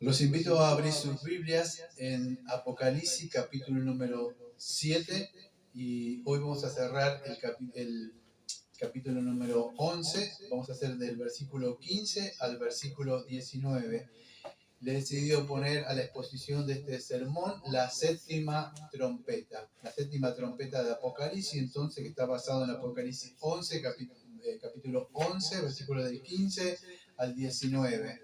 Los invito a abrir sus Biblias en Apocalipsis, capítulo número 7, y hoy vamos a cerrar el capítulo número 11. Vamos a hacer del versículo 15 al versículo 19. Le he decidido poner a la exposición de este sermón la séptima trompeta de Apocalipsis, entonces, que está basado en Apocalipsis 11, capítulo 11, versículo del 15 al 19.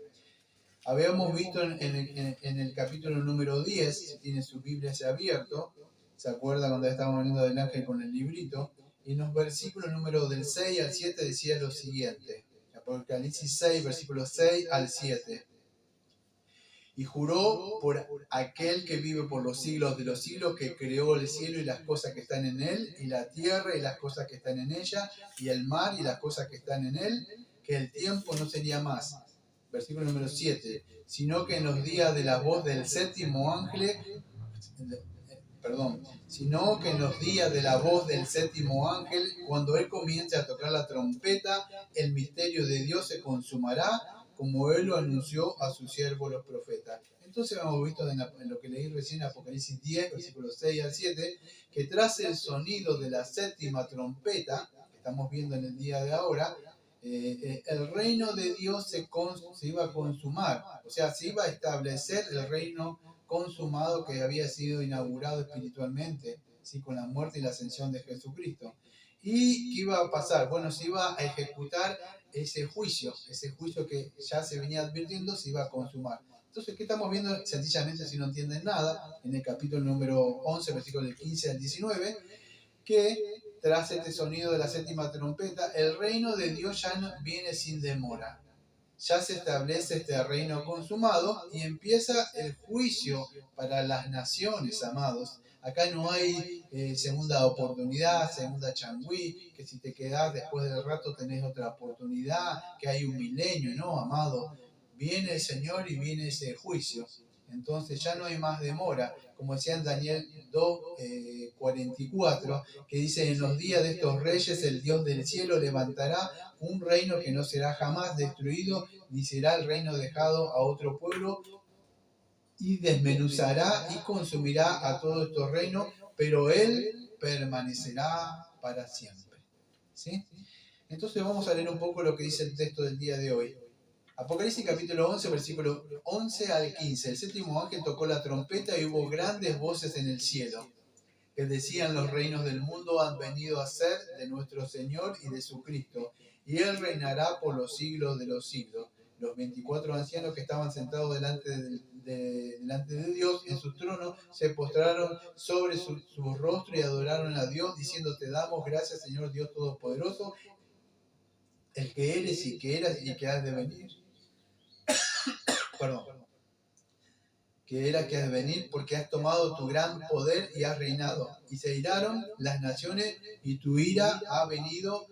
Habíamos visto en el capítulo número 10, si tiene su Biblia ya abierto, ¿se acuerda cuando estábamos hablando del ángel con el librito? Y en los versículos número del 6 al 7 decía lo siguiente, Apocalipsis 6, versículos 6 al 7. Y juró por aquel que vive por los siglos de los siglos, que creó el cielo y las cosas que están en él, y la tierra y las cosas que están en ella, y el mar y las cosas que están en él, que el tiempo no sería más. Versículo número 7. Sino que en los días de la voz del séptimo ángel, sino que en los días de la voz del séptimo ángel, cuando él comience a tocar la trompeta, el misterio de Dios se consumará, como él lo anunció a sus siervos los profetas. Entonces hemos visto en lo que leí recién, Apocalipsis 10, versículos 6 al 7, que tras el sonido de la séptima trompeta, que estamos viendo en el día de ahora, el reino de Dios se iba a consumar, o sea, se iba a establecer el reino consumado que había sido inaugurado espiritualmente, ¿sí? Con la muerte y la ascensión de Jesucristo. ¿Y qué iba a pasar? Bueno, se iba a ejecutar ese juicio que ya se venía advirtiendo, se iba a consumar. Entonces, ¿qué estamos viendo? Sencillamente, si no entienden nada, en el capítulo número 11, versículo del 15 al 19, que tras este sonido de la séptima trompeta, el reino de Dios ya no viene sin demora. Ya se establece este reino consumado y empieza el juicio para las naciones, amados. Acá no hay segunda oportunidad, segunda changüí, que si te quedás después del rato tenés otra oportunidad, que hay un milenio, no, amado. Viene el Señor y viene ese juicio. Entonces ya no hay más demora. Como decía en Daniel 2, 44, que dice: en los días de estos reyes el Dios del cielo levantará un reino que no será jamás destruido, ni será el reino dejado a otro pueblo, y desmenuzará y consumirá a todos estos reinos, pero él permanecerá para siempre. ¿Sí? Entonces vamos a leer un poco lo que dice el texto del día de hoy. Apocalipsis capítulo 11, versículo 11 al 15. El séptimo ángel tocó la trompeta y hubo grandes voces en el cielo, que decían: los reinos del mundo han venido a ser de nuestro Señor y de su Cristo, y Él reinará por los siglos de los siglos. Los 24 ancianos que estaban sentados delante de Dios en su trono se postraron sobre su rostro y adoraron a Dios, diciendo: te damos gracias, Señor Dios Todopoderoso, el que eres y que eras y que has de venir. Que era que has de venir, porque has tomado tu gran poder y has reinado. Y se iraron las naciones, y tu ira ha venido,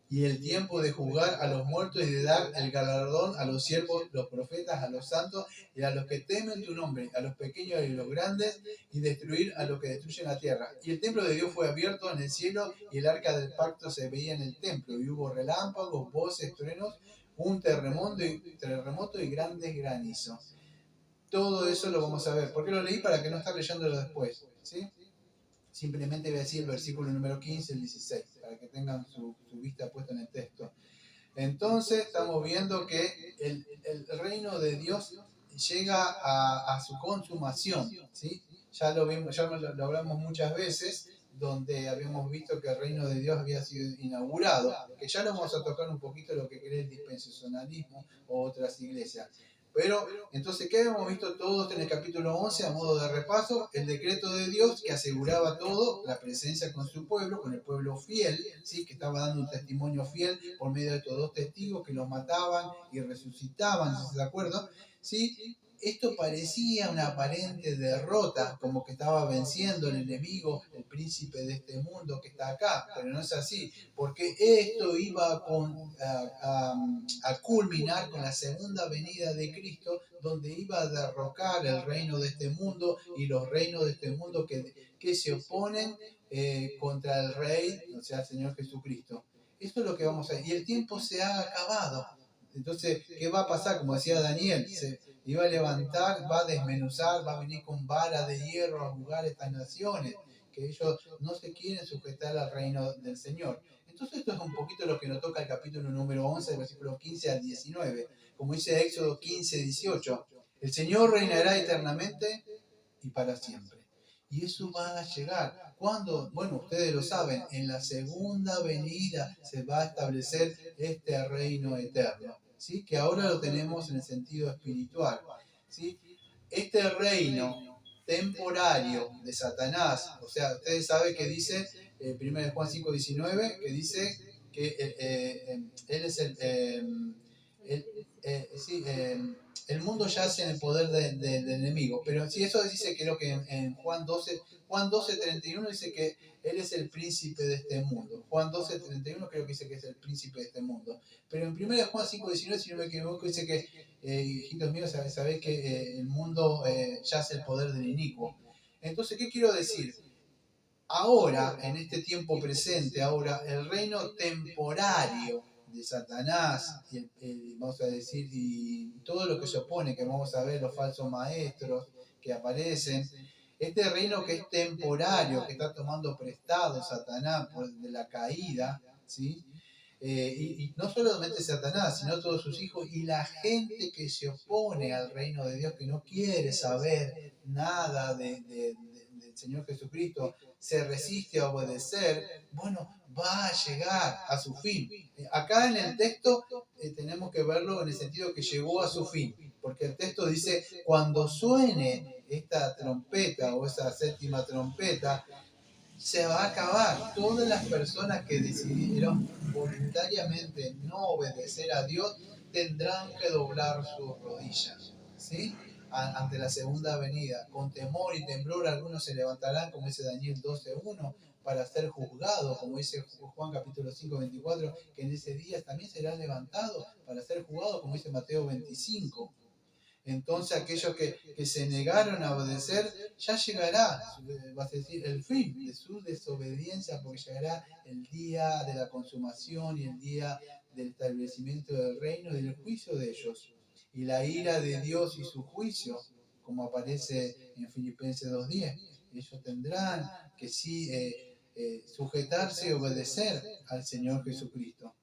y el tiempo de juzgar a los muertos y de dar el galardón a los siervos, los profetas, a los santos y a los que temen tu nombre, a los pequeños y los grandes, y destruir a los que destruyen la tierra. Y el templo de Dios fue abierto en el cielo, y el arca del pacto se veía en el templo, y hubo relámpagos, voces, truenos, un terremoto y grandes granizos. Todo eso lo vamos a ver. ¿Por qué lo leí? Para que no esté leyéndolo después, ¿sí? Simplemente voy a decir el versículo número 15 y el 16, para que tengan su vista puesta en el texto. Entonces, estamos viendo que el reino de Dios llega a su consumación, ¿sí? Ya lo vimos, ya lo hablamos muchas veces, donde habíamos visto que el reino de Dios había sido inaugurado, que ya lo vamos a tocar un poquito lo que cree el dispensacionalismo o otras iglesias. Pero, entonces, ¿qué hemos visto todos en el capítulo 11 a modo de repaso? El decreto de Dios que aseguraba todo, la presencia con su pueblo, con el pueblo fiel, ¿sí? Que estaba dando un testimonio fiel por medio de estos dos testigos que los mataban y resucitaban, ¿sí? ¿De acuerdo? ¿Sí? Esto parecía una aparente derrota, como que estaba venciendo el enemigo, el príncipe de este mundo que está acá, pero no es así, porque esto iba a culminar con la segunda venida de Cristo, donde iba a derrocar el reino de este mundo y los reinos de este mundo que se oponen contra el Rey, o sea, el Señor Jesucristo. Esto es lo que vamos a ver. Y el tiempo se ha acabado. Entonces, ¿qué va a pasar? Como decía Daniel, Iba a levantar, va a desmenuzar, va a venir con vara de hierro a juzgar estas naciones, que ellos no se quieren sujetar al reino del Señor. Entonces esto es un poquito lo que nos toca el capítulo número 11, del versículo 15 al 19. Como dice Éxodo 15, 18. El Señor reinará eternamente y para siempre. Y eso va a llegar. ¿Cuándo? Bueno, ustedes lo saben, en la segunda venida se va a establecer este reino eterno, ¿sí? Que ahora lo tenemos en el sentido espiritual, ¿sí? Este reino temporario de Satanás, o sea, ustedes saben que dice, 1 Juan 5:19, que dice que él es sí, el mundo yace en el poder del enemigo. Pero si eso dice, creo que en Juan 12:31 dice que él es el príncipe de este mundo. Juan 12:31 creo que dice que es el príncipe de este mundo. Pero en 1 Juan 5:19, si no me equivoco, dice que, hijitos míos, sabéis que el mundo yace el poder del inicuo. Entonces, ¿qué quiero decir? Ahora, en este tiempo presente, ahora el reino temporario de Satanás, vamos a decir, y todo lo que se opone, que vamos a ver los falsos maestros que aparecen, este reino que es temporario, que está tomando prestado Satanás de la caída, ¿sí? Y no solamente Satanás, sino todos sus hijos y la gente que se opone al reino de Dios, que no quiere saber nada del Señor Jesucristo, se resiste a obedecer, bueno, va a llegar a su fin. Acá en el texto tenemos que verlo en el sentido que llegó a su fin, porque el texto dice, cuando suene esta trompeta o esa séptima trompeta, se va a acabar. Todas las personas que decidieron voluntariamente no obedecer a Dios tendrán que doblar sus rodillas, ¿sí? Ante la segunda venida. Con temor y temblor algunos se levantarán, como dice Daniel 12:1, para ser juzgados, como dice Juan capítulo 5:24, que en ese día también serán levantados para ser juzgados, como dice Mateo 25. Entonces aquellos que se negaron a obedecer, ya llegará, vas a decir, el fin de su desobediencia, porque llegará el día de la consumación y el día del establecimiento del reino y del juicio de ellos. Y la ira de Dios y su juicio, como aparece en Filipenses 2:10. Ellos tendrán que sí sujetarse y obedecer al Señor Jesucristo.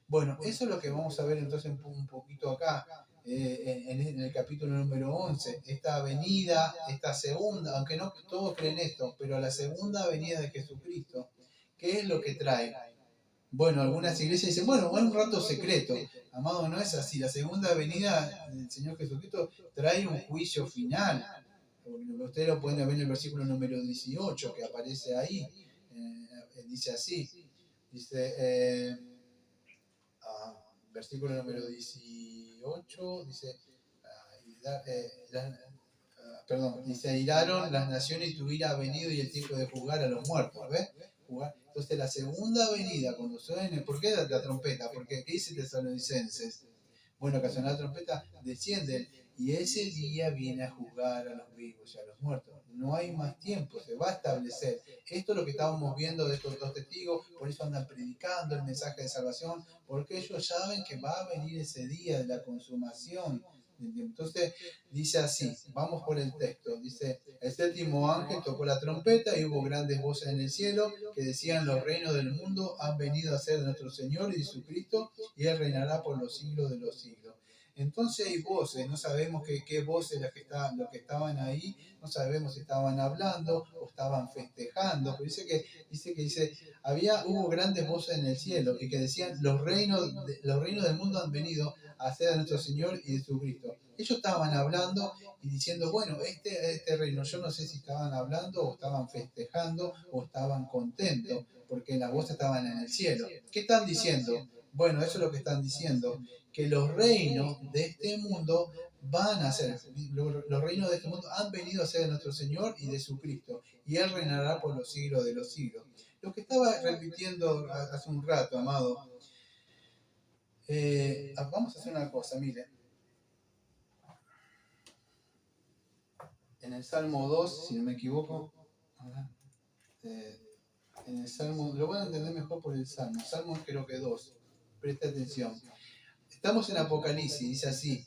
Bueno, eso es lo que vamos a ver entonces un poquito acá, en el capítulo número 11. Esta venida, esta segunda, aunque no todos creen esto, pero la segunda venida de Jesucristo, ¿qué es lo que trae? Bueno, algunas iglesias dicen, bueno, es un rato secreto. Amado, no es así. La segunda venida del Señor Jesucristo trae un juicio final. Ustedes lo pueden ver en el versículo número 18 que aparece ahí. Dice así. Dice... versículo número 18, dice, dice, iraron las naciones y tu ira ha venido y el tiempo de juzgar a los muertos, ¿ves? Entonces la segunda venida, cuando suene, ¿por qué la trompeta? Porque, ¿qué dice Tesalonicenses? Bueno, que suena la trompeta, descienden y ese día viene a juzgar a los vivos y a los muertos. No hay más tiempo, se va a establecer. Esto es lo que estábamos viendo de estos dos testigos, por eso andan predicando el mensaje de salvación, porque ellos saben que va a venir ese día de la consumación. Entonces dice así, vamos por el texto, dice, el séptimo ángel tocó la trompeta y hubo grandes voces en el cielo que decían, los reinos del mundo han venido a ser de nuestro Señor y Jesucristo y Él reinará por los siglos de los siglos. Entonces hay voces, no sabemos qué voces los que estaban ahí, no sabemos si estaban hablando o estaban festejando, pero hubo grandes voces en el cielo y que decían, los reinos del mundo han venido a ser de nuestro Señor y de Jesucristo. Ellos estaban hablando y diciendo, bueno, este reino, yo no sé si estaban hablando o estaban festejando o estaban contentos, porque las voces estaban en el cielo. ¿Qué están diciendo? Bueno, eso es lo que están diciendo, que los reinos de este mundo van a ser, los reinos de este mundo han venido a ser de nuestro Señor y de Jesucristo, y Él reinará por los siglos de los siglos. Lo que estaba repitiendo hace un rato, amado, vamos a hacer una cosa, miren. En el Salmo 2, si no me equivoco, en el Salmo, lo van a entender mejor por el Salmo creo que 2, presta atención. Estamos en Apocalipsis, dice así,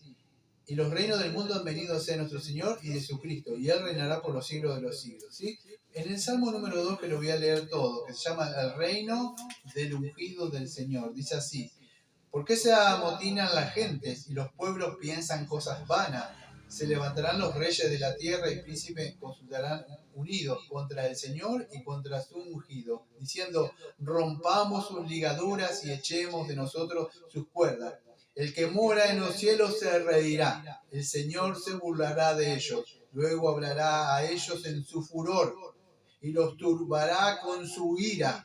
Y los reinos del mundo han venido a ser nuestro Señor y de su Cristo, y Él reinará por los siglos de los siglos. ¿Sí? En el Salmo número 2, que lo voy a leer todo, que se llama El reino del ungido del Señor, dice así: ¿Por qué se amotinan las gentes y los pueblos piensan cosas vanas? Se levantarán los reyes de la tierra y príncipes consultarán unidos contra el Señor y contra su ungido, diciendo: rompamos sus ligaduras y echemos de nosotros sus cuerdas. El que mora en los cielos se reirá, el Señor se burlará de ellos, luego hablará a ellos en su furor y los turbará con su ira.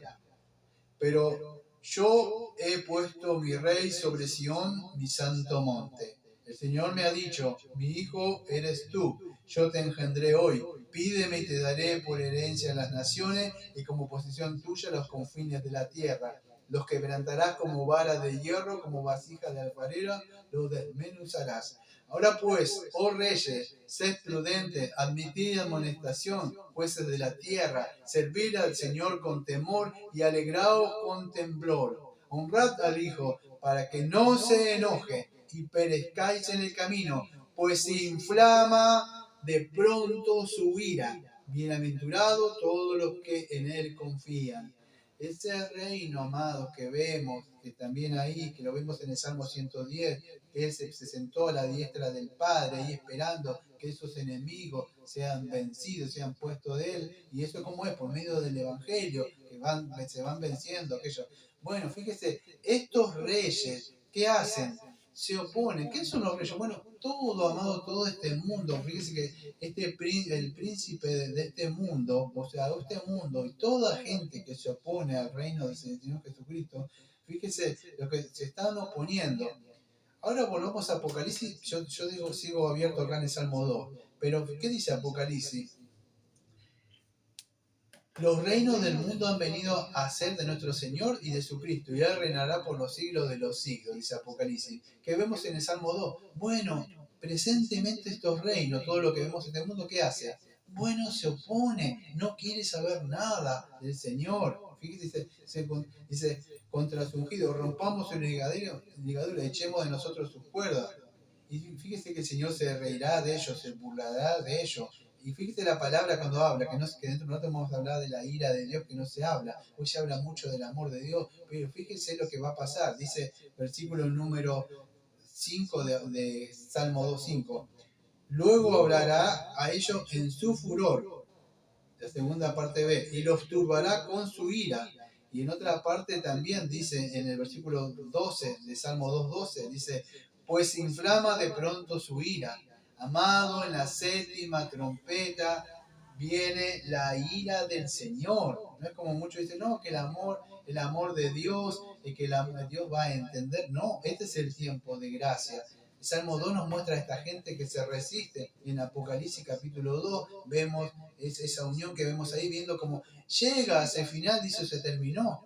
Pero yo he puesto mi rey sobre Sión, mi santo monte. El Señor me ha dicho: mi hijo eres tú, yo te engendré hoy. Pídeme y te daré por herencia a las naciones y como posesión tuya los confines de la tierra. Los quebrantarás como vara de hierro, como vasija de alfarero, los desmenuzarás. Ahora pues, oh reyes, sed prudentes, admitid amonestación, jueces de la tierra, servid al Señor con temor y alegraos con temblor. Honrad al Hijo, para que no se enoje y perezcáis en el camino, pues se inflama de pronto su ira. Bienaventurados todos los que en Él confían. Ese reino, amados, que vemos, que también ahí, que lo vemos en el Salmo 110, que Él se sentó a la diestra del Padre y esperando que esos enemigos sean vencidos, sean puestos de Él. Y eso como es, por medio del Evangelio, que se van venciendo aquellos. Bueno, fíjese, estos reyes, ¿qué hacen? Se oponen. ¿Qué son los reyes? Bueno, todo, amado, todo este mundo. Fíjese que el príncipe de este mundo, o sea, este mundo y toda gente que se opone al reino del Señor Jesucristo, fíjese lo que se están oponiendo. Ahora volvamos a Apocalipsis. Yo digo, sigo abierto acá en el Salmo 2. Pero, ¿qué dice Apocalipsis? Los reinos del mundo han venido a ser de nuestro Señor y de su Cristo, y Él reinará por los siglos de los siglos, dice Apocalipsis. ¿Qué vemos en el Salmo 2? Bueno, presentemente estos reinos, todo lo que vemos en este mundo, ¿qué hace? Bueno, se opone, no quiere saber nada del Señor. Fíjese, dice, contra su ungido, rompamos su ligadura, echemos de nosotros sus cuerdas. Y fíjese que el Señor se reirá de ellos, se burlará de ellos. Y fíjese la palabra cuando habla, que dentro de nosotros vamos a hablar de la ira de Dios, que no se habla. Hoy se habla mucho del amor de Dios, pero fíjese lo que va a pasar. Dice versículo número 5 de Salmo 2:5. Luego hablará a ellos en su furor. La segunda parte B. Y los turbará con su ira. Y en otra parte también dice, en el versículo 12 de Salmo 2:12, dice: pues se inflama de pronto su ira. Amado, en la séptima trompeta viene la ira del Señor. No es como muchos dicen, no, que el amor de Dios, que Dios va a entender. No, este es el tiempo de gracia. El Salmo 2 nos muestra a esta gente que se resiste. Y en Apocalipsis capítulo 2 vemos esa unión que vemos ahí, viendo como llega hacia el final, dice, se terminó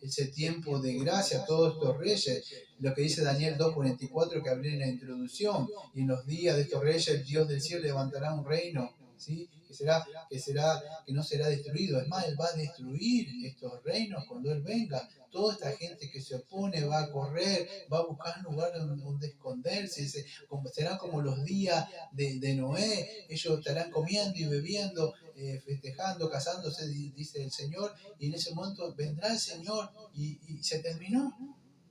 ese tiempo de gracia, todos estos reyes, lo que dice Daniel 2:44 que hablé en la introducción, y en los días de estos reyes el Dios del cielo levantará un reino, ¿sí? que no será destruido. Es más, Él va a destruir estos reinos cuando Él venga. Toda esta gente que se opone va a correr, va a buscar un lugar donde esconderse. Serán como los días de Noé. Ellos estarán comiendo y bebiendo, festejando, casándose, dice el Señor. Y en ese momento vendrá el Señor y se terminó.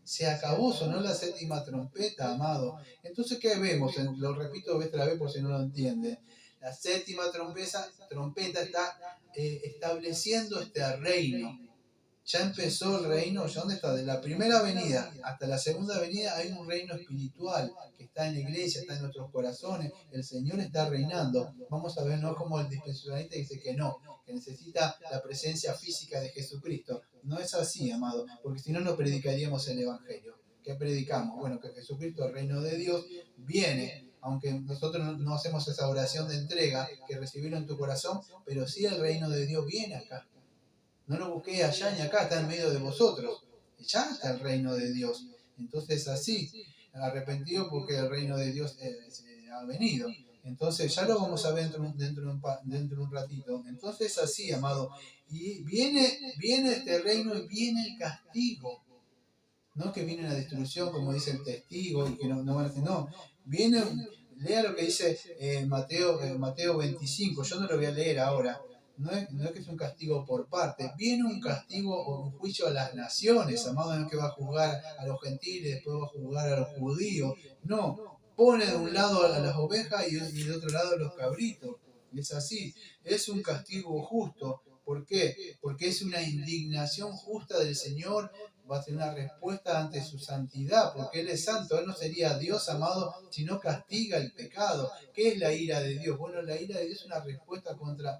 Se acabó, sonó la séptima trompeta, amado. Entonces, ¿qué vemos? Lo repito otra vez por si no lo entienden. La séptima trompeta está estableciendo este reino. Ya empezó el reino, ¿ya dónde está? De la primera venida hasta la segunda venida hay un reino espiritual que está en la iglesia, está en nuestros corazones. El Señor está reinando. Vamos a ver, no como el dispensacionalista dice que no, que necesita la presencia física de Jesucristo. No es así, amado, porque si no, no predicaríamos el Evangelio. ¿Qué predicamos? Bueno, que Jesucristo, el reino de Dios, viene. Aunque nosotros no hacemos esa oración de entrega, que recibirlo en tu corazón, pero sí el reino de Dios viene acá. No lo busqué allá ni acá, está en medio de vosotros. Ya está el reino de Dios. Entonces así, arrepentido porque el reino de Dios ha venido. Entonces ya lo vamos a ver dentro de un ratito. Entonces así, amado. Y viene este reino y viene el castigo. No que viene la destrucción, como dice el testigo, y que no van a decir, no. Viene Lea lo que dice Mateo 25, yo no lo voy a leer ahora. No es que es un castigo por parte, viene un castigo o un juicio a las naciones, amado, no es que va a juzgar a los gentiles, después va a juzgar a los judíos, no, pone de un lado a las ovejas y de otro lado a los cabritos, es así, es un castigo justo. ¿Por qué? Porque es una indignación justa del Señor, va a tener una respuesta ante su santidad, porque Él es santo, Él no sería Dios, amado, si no castiga el pecado. ¿Qué es la ira de Dios? Bueno, la ira de Dios es una respuesta contra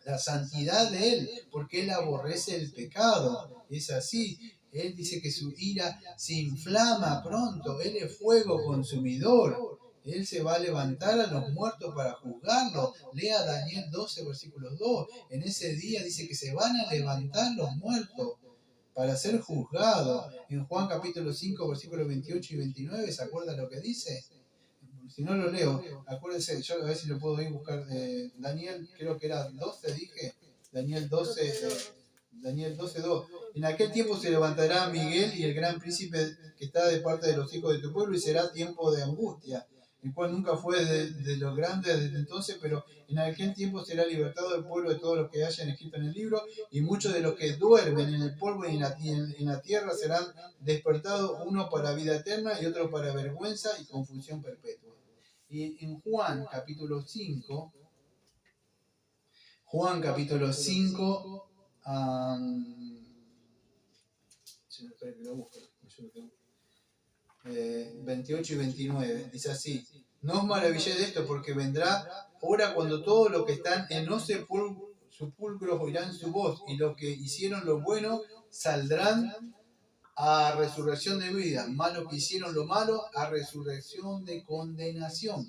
la santidad de Él, porque Él aborrece el pecado. Es así. Él dice que su ira se inflama pronto. Él es fuego consumidor. Él se va a levantar a los muertos para juzgarlos. Lea Daniel 12, versículos 2. En ese día dice que se van a levantar los muertos para ser juzgados. En Juan capítulo 5, versículos 28 y 29, ¿se acuerda lo que dice? Si no lo leo, acuérdense, yo a ver si lo puedo ir a buscar. Daniel, creo que era 12, dije. Daniel 12, Daniel 12, 2. En aquel tiempo se levantará Miguel y el gran príncipe que está de parte de los hijos de tu pueblo y será tiempo de angustia, el cual nunca fue de los grandes desde entonces, pero en aquel tiempo será libertado el pueblo de todos los que hayan escrito en el libro, y muchos de los que duermen en el polvo y en la tierra serán despertados, uno para vida eterna y otro para vergüenza y confusión perpetua. Y en Juan capítulo 5, um, 28 y 29, dice así: no os maravilléis de esto, porque vendrá hora cuando todos los que están en los sepulcros oirán su voz, y los que hicieron lo bueno saldrán a resurrección de vida, más los que hicieron lo malo a resurrección de condenación.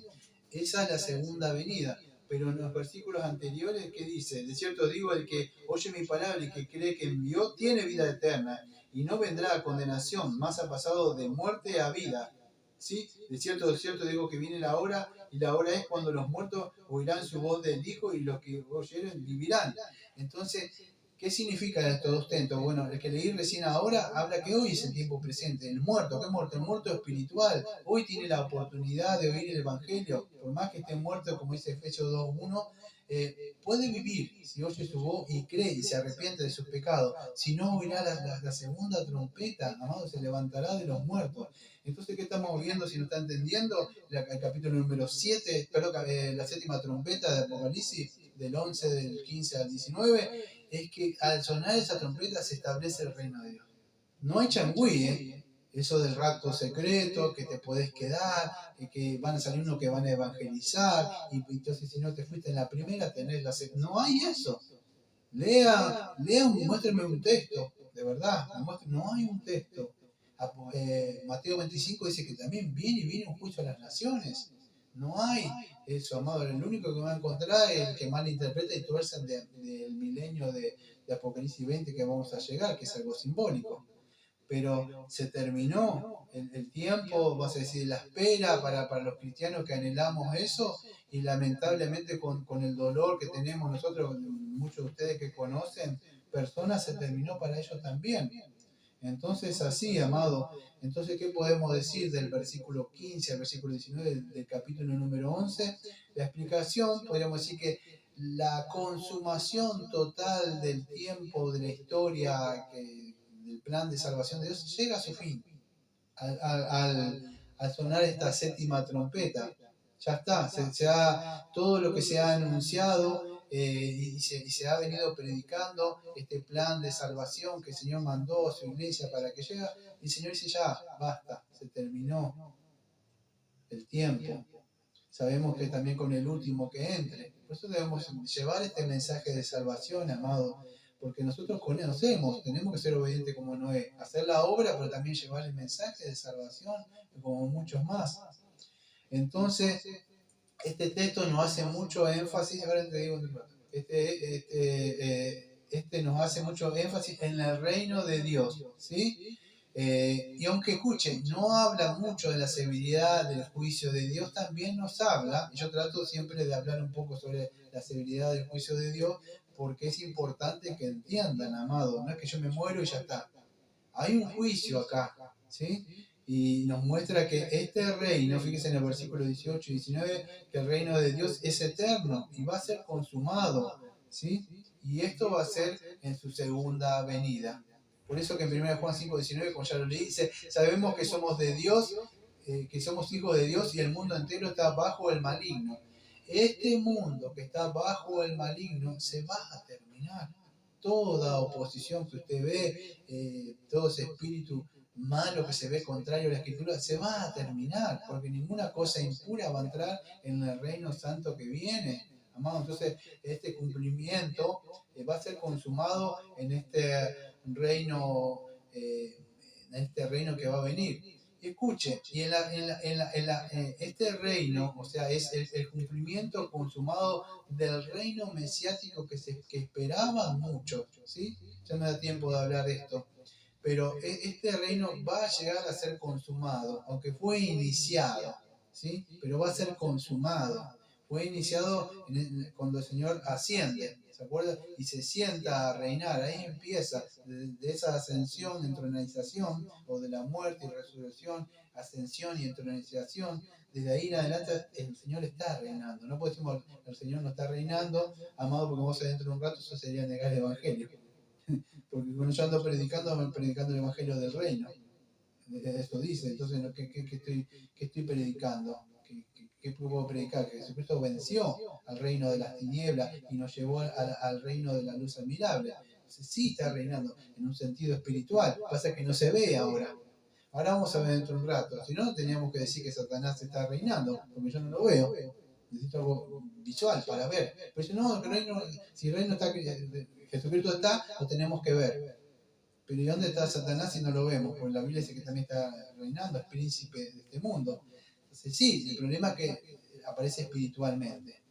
Esa es la segunda venida. Pero en los versículos anteriores, ¿qué dice? De cierto digo, el que oye mi palabra y que cree que envió, tiene vida eterna, y no vendrá a condenación, más ha pasado de muerte a vida. ¿Sí? De cierto digo que viene la hora, y la hora es cuando los muertos oirán su voz del Hijo, y los que oyeren vivirán. Entonces, ¿qué significa esto ostento? Bueno, el que leí recién ahora habla que hoy es el tiempo presente. El muerto, ¿qué muerto? El muerto espiritual. Hoy tiene la oportunidad de oír el Evangelio. Por más que esté muerto, como dice Efesios 2:1, puede vivir si oye su voz y cree y se arrepiente de sus pecados. Si no, oirá la segunda trompeta, amado, se levantará de los muertos. Entonces, ¿qué estamos viendo si no está entendiendo? El capítulo número 7, perdón, la séptima trompeta de Apocalipsis, del 11, del 15 al 19, es que al sonar esa trompeta se establece el reino de Dios. No hay changüí, eso del rapto secreto, que te podés quedar, que van a salir unos que van a evangelizar, y entonces si no te fuiste en la primera, tenés la segunda. No hay eso. Muéstrame un texto, de verdad, no hay un texto. Mateo 25 dice que también viene un juicio a las naciones. No hay eso, amado. El único que va a encontrar es el que malinterpreta y tuerce del milenio de Apocalipsis 20 que vamos a llegar, que es algo simbólico. Pero se terminó el tiempo, vas a decir, la espera para los cristianos que anhelamos eso, y lamentablemente con el dolor que tenemos nosotros, muchos de ustedes que conocen personas, se terminó para ellos también. Entonces, así, amado, entonces, ¿qué podemos decir del versículo 15 al versículo 19 del capítulo número 11? La explicación, podríamos decir que la consumación total del tiempo, de la historia, del plan de salvación de Dios, llega a su fin al sonar esta séptima trompeta. Ya está, todo lo que se ha anunciado y se ha venido predicando, este plan de salvación que el Señor mandó a su iglesia para que llegue, y el Señor dice: ya, basta, se terminó el tiempo. Sabemos que también con el último que entre. Por eso debemos llevar este mensaje de salvación, amado, porque nosotros conocemos, tenemos que ser obedientes como Noé, hacer la obra, pero también llevar el mensaje de salvación, como muchos más. Entonces, este texto nos hace mucho énfasis, ahora te digo, nos hace mucho énfasis en el reino de Dios, ¿sí? Y aunque escuchen, no habla mucho de la severidad del juicio de Dios, también nos habla, y yo trato siempre de hablar un poco sobre la severidad del juicio de Dios, porque es importante que entiendan, amado, no es que yo me muero y ya está. Hay un juicio acá, ¿sí? Y nos muestra que este reino, fíjense en el versículo 18 y 19, que el reino de Dios es eterno y va a ser consumado, ¿sí? Y esto va a ser en su segunda venida. Por eso que en 1 Juan 5, 19, como ya lo leí, dice, sabemos que somos de Dios, que somos hijos de Dios y el mundo entero está bajo el maligno. Este mundo que está bajo el maligno se va a terminar. Toda oposición que usted ve, todo ese espíritu malo que se ve contrario a la escritura, se va a terminar, porque ninguna cosa impura va a entrar en el reino santo que viene. Amado, entonces este cumplimiento va a ser consumado en eh, este reino que va a venir. Escuche, y este reino, o sea, es el cumplimiento consumado del reino mesiático que esperaban muchos, ¿sí? Ya me da tiempo de hablar de esto. Pero este reino va a llegar a ser consumado, aunque fue iniciado, ¿sí? Pero va a ser consumado. Fue iniciado cuando el Señor asciende, ¿se acuerda? Y se sienta a reinar. Ahí empieza, de esa ascensión, entronización, o de la muerte y resurrección, ascensión y entronización. Desde ahí en adelante el Señor está reinando. No podemos decir el Señor no está reinando, amado, porque vos dentro de un rato, eso sería negar el Evangelio. Porque cuando yo ando predicando el Evangelio del Reino. Eso dice. Entonces, ¿qué estoy predicando? ¿Qué puedo predicar? Que Jesucristo venció al reino de las tinieblas y nos llevó al reino de la luz admirable. Entonces, sí está reinando en un sentido espiritual. Pasa que no se ve ahora. Ahora vamos a ver dentro de un rato. Si no, teníamos que decir que Satanás está reinando, porque yo no lo veo. Necesito algo visual para ver. Pero si no, si el reino está, Jesucristo está, lo tenemos que ver. Pero ¿y dónde está Satanás si no lo vemos? Porque la Biblia dice que también está reinando, es príncipe de este mundo. Entonces sí, el problema es que aparece espiritualmente.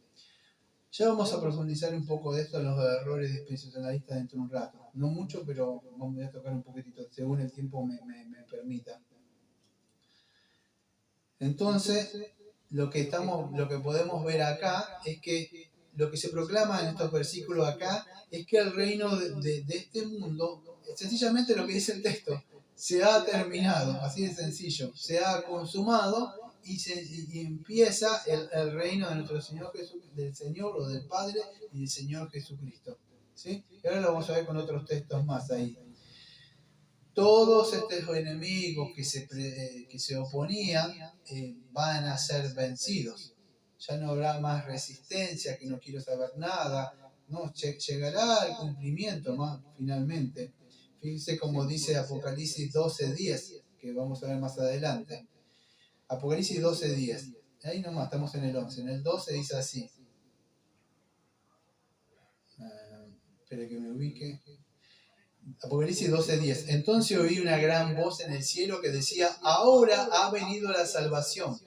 Ya vamos a profundizar un poco de esto en los errores dispensacionalistas dentro de un rato. No mucho, pero vamos a tocar un poquitito, según el tiempo me permita. Entonces, lo que podemos ver acá es que lo que se proclama en estos versículos acá es que el reino de este mundo, sencillamente lo que dice el texto, se ha terminado, así de sencillo, se ha consumado y empieza el reino de nuestro Señor Jesús, del Señor o del Padre y del Señor Jesucristo. ¿Sí? Y ahora lo vamos a ver con otros textos más ahí. Todos estos enemigos que se oponían van a ser vencidos. Ya no habrá más resistencia, que no quiero saber nada. No, llegará al cumplimiento más finalmente. Fíjense como dice Apocalipsis 12:10, que vamos a ver más adelante. Apocalipsis 12:10. Ahí nomás, estamos en el 11. En el 12 dice así. Espera que me ubique. Apocalipsis 12:10. Entonces oí una gran voz en el cielo que decía, ahora ha venido la salvación,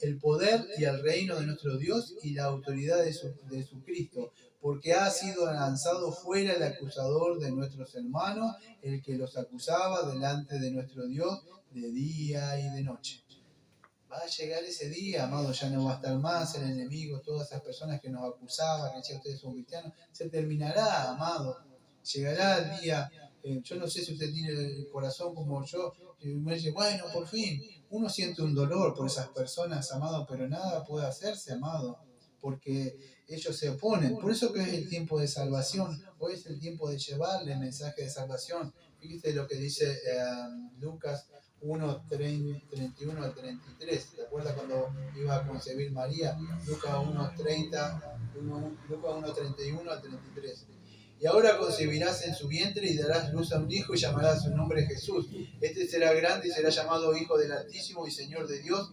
el poder y el reino de nuestro Dios y la autoridad de su Cristo, porque ha sido lanzado fuera el acusador de nuestros hermanos, el que los acusaba delante de nuestro Dios de día y de noche. Va a llegar ese día, amado, ya no va a estar más el enemigo, todas esas personas que nos acusaban, que decían ustedes son cristianos, se terminará, amado. Llegará el día, yo no sé si usted tiene el corazón como yo, y me dice, bueno, por fin, uno siente un dolor por esas personas, amado, pero nada puede hacerse, amado, porque ellos se oponen. Por eso que es el tiempo de salvación, hoy es el tiempo de llevarle el mensaje de salvación. Fíjate lo que dice Lucas 1:31 al 33. ¿Te acuerdas cuando iba a concebir María? Lucas 1:31 al 33. Y ahora concebirás en su vientre y darás luz a un hijo y llamarás su nombre Jesús. Este será grande y será llamado Hijo del Altísimo y Señor de Dios.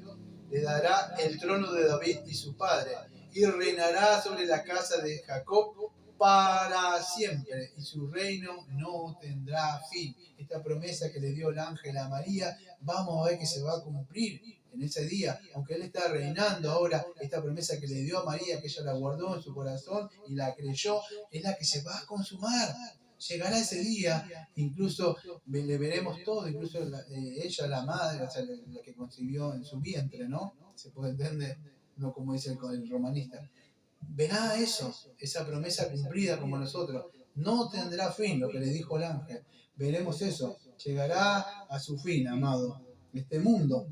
Le dará el trono de David y su padre, y reinará sobre la casa de Jacob para siempre, y su reino no tendrá fin. Esta promesa que le dio el ángel a María, vamos a ver que se va a cumplir en ese día, aunque él está reinando ahora. Esta promesa que le dio a María, que ella la guardó en su corazón y la creyó, es la que se va a consumar. Llegará ese día, incluso le veremos todo, incluso ella, la madre, o sea, la que concibió en su vientre, ¿no? Se puede entender, no como dice el romanista. Verá eso, esa promesa cumplida como nosotros. No tendrá fin, lo que le dijo el ángel. Veremos eso. Llegará a su fin, amado. este mundo.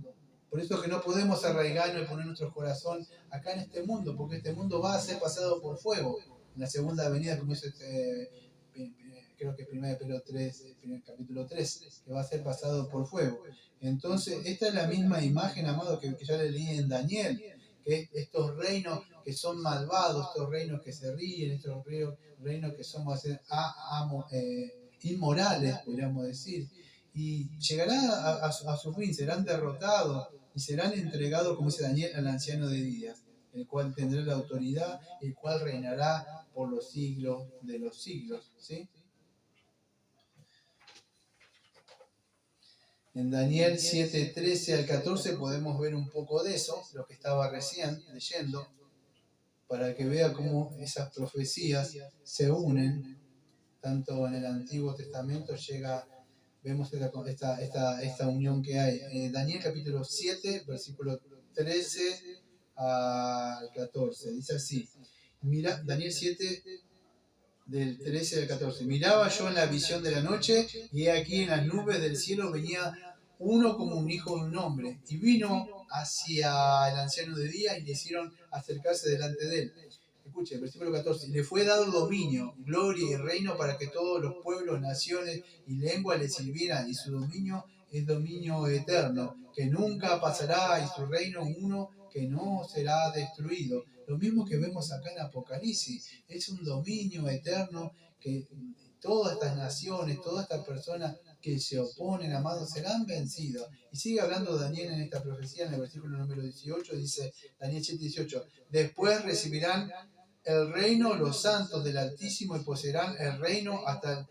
Por eso que no podemos arraigarnos y poner nuestro corazón acá en este mundo, porque este mundo va a ser pasado por fuego. En la segunda venida, como dice creo que 1 Pedro 3, capítulo 3, que va a ser pasado por fuego. Entonces, esta es la misma imagen, amado, que ya le leí en Daniel, que estos reinos que son malvados, estos reinos que se ríen, estos reinos que son inmorales, podríamos decir, y llegará a su fin, serán derrotados y serán entregados, como dice Daniel, al anciano de días, el cual tendrá la autoridad, el cual reinará por los siglos de los siglos. ¿Sí? En Daniel 7, 13 al 14 podemos ver un poco de eso, lo que estaba recién leyendo, para que vea cómo esas profecías se unen, tanto en el Antiguo Testamento vemos esta unión que hay. Daniel capítulo 7, versículo 13 al 14, dice así. Mira, Daniel 7, del 13 al 14. Miraba yo en la visión de la noche, y aquí en las nubes del cielo venía uno como un hijo de un hombre, y vino hacia el anciano de día y le hicieron acercarse delante de él. Escuche, versículo 14. Y le fue dado dominio, gloria y reino para que todos los pueblos, naciones y lenguas le sirvieran, y su dominio es dominio eterno, que nunca pasará, y su reino uno que no será destruido. Lo mismo que vemos acá en Apocalipsis, es un dominio eterno que todas estas naciones, todas estas personas que se oponen, amados, serán vencidos. Y sigue hablando Daniel en esta profecía, en el versículo número 18, dice Daniel 7:18, después recibirán el reino los santos del Altísimo y poseerán el reino hasta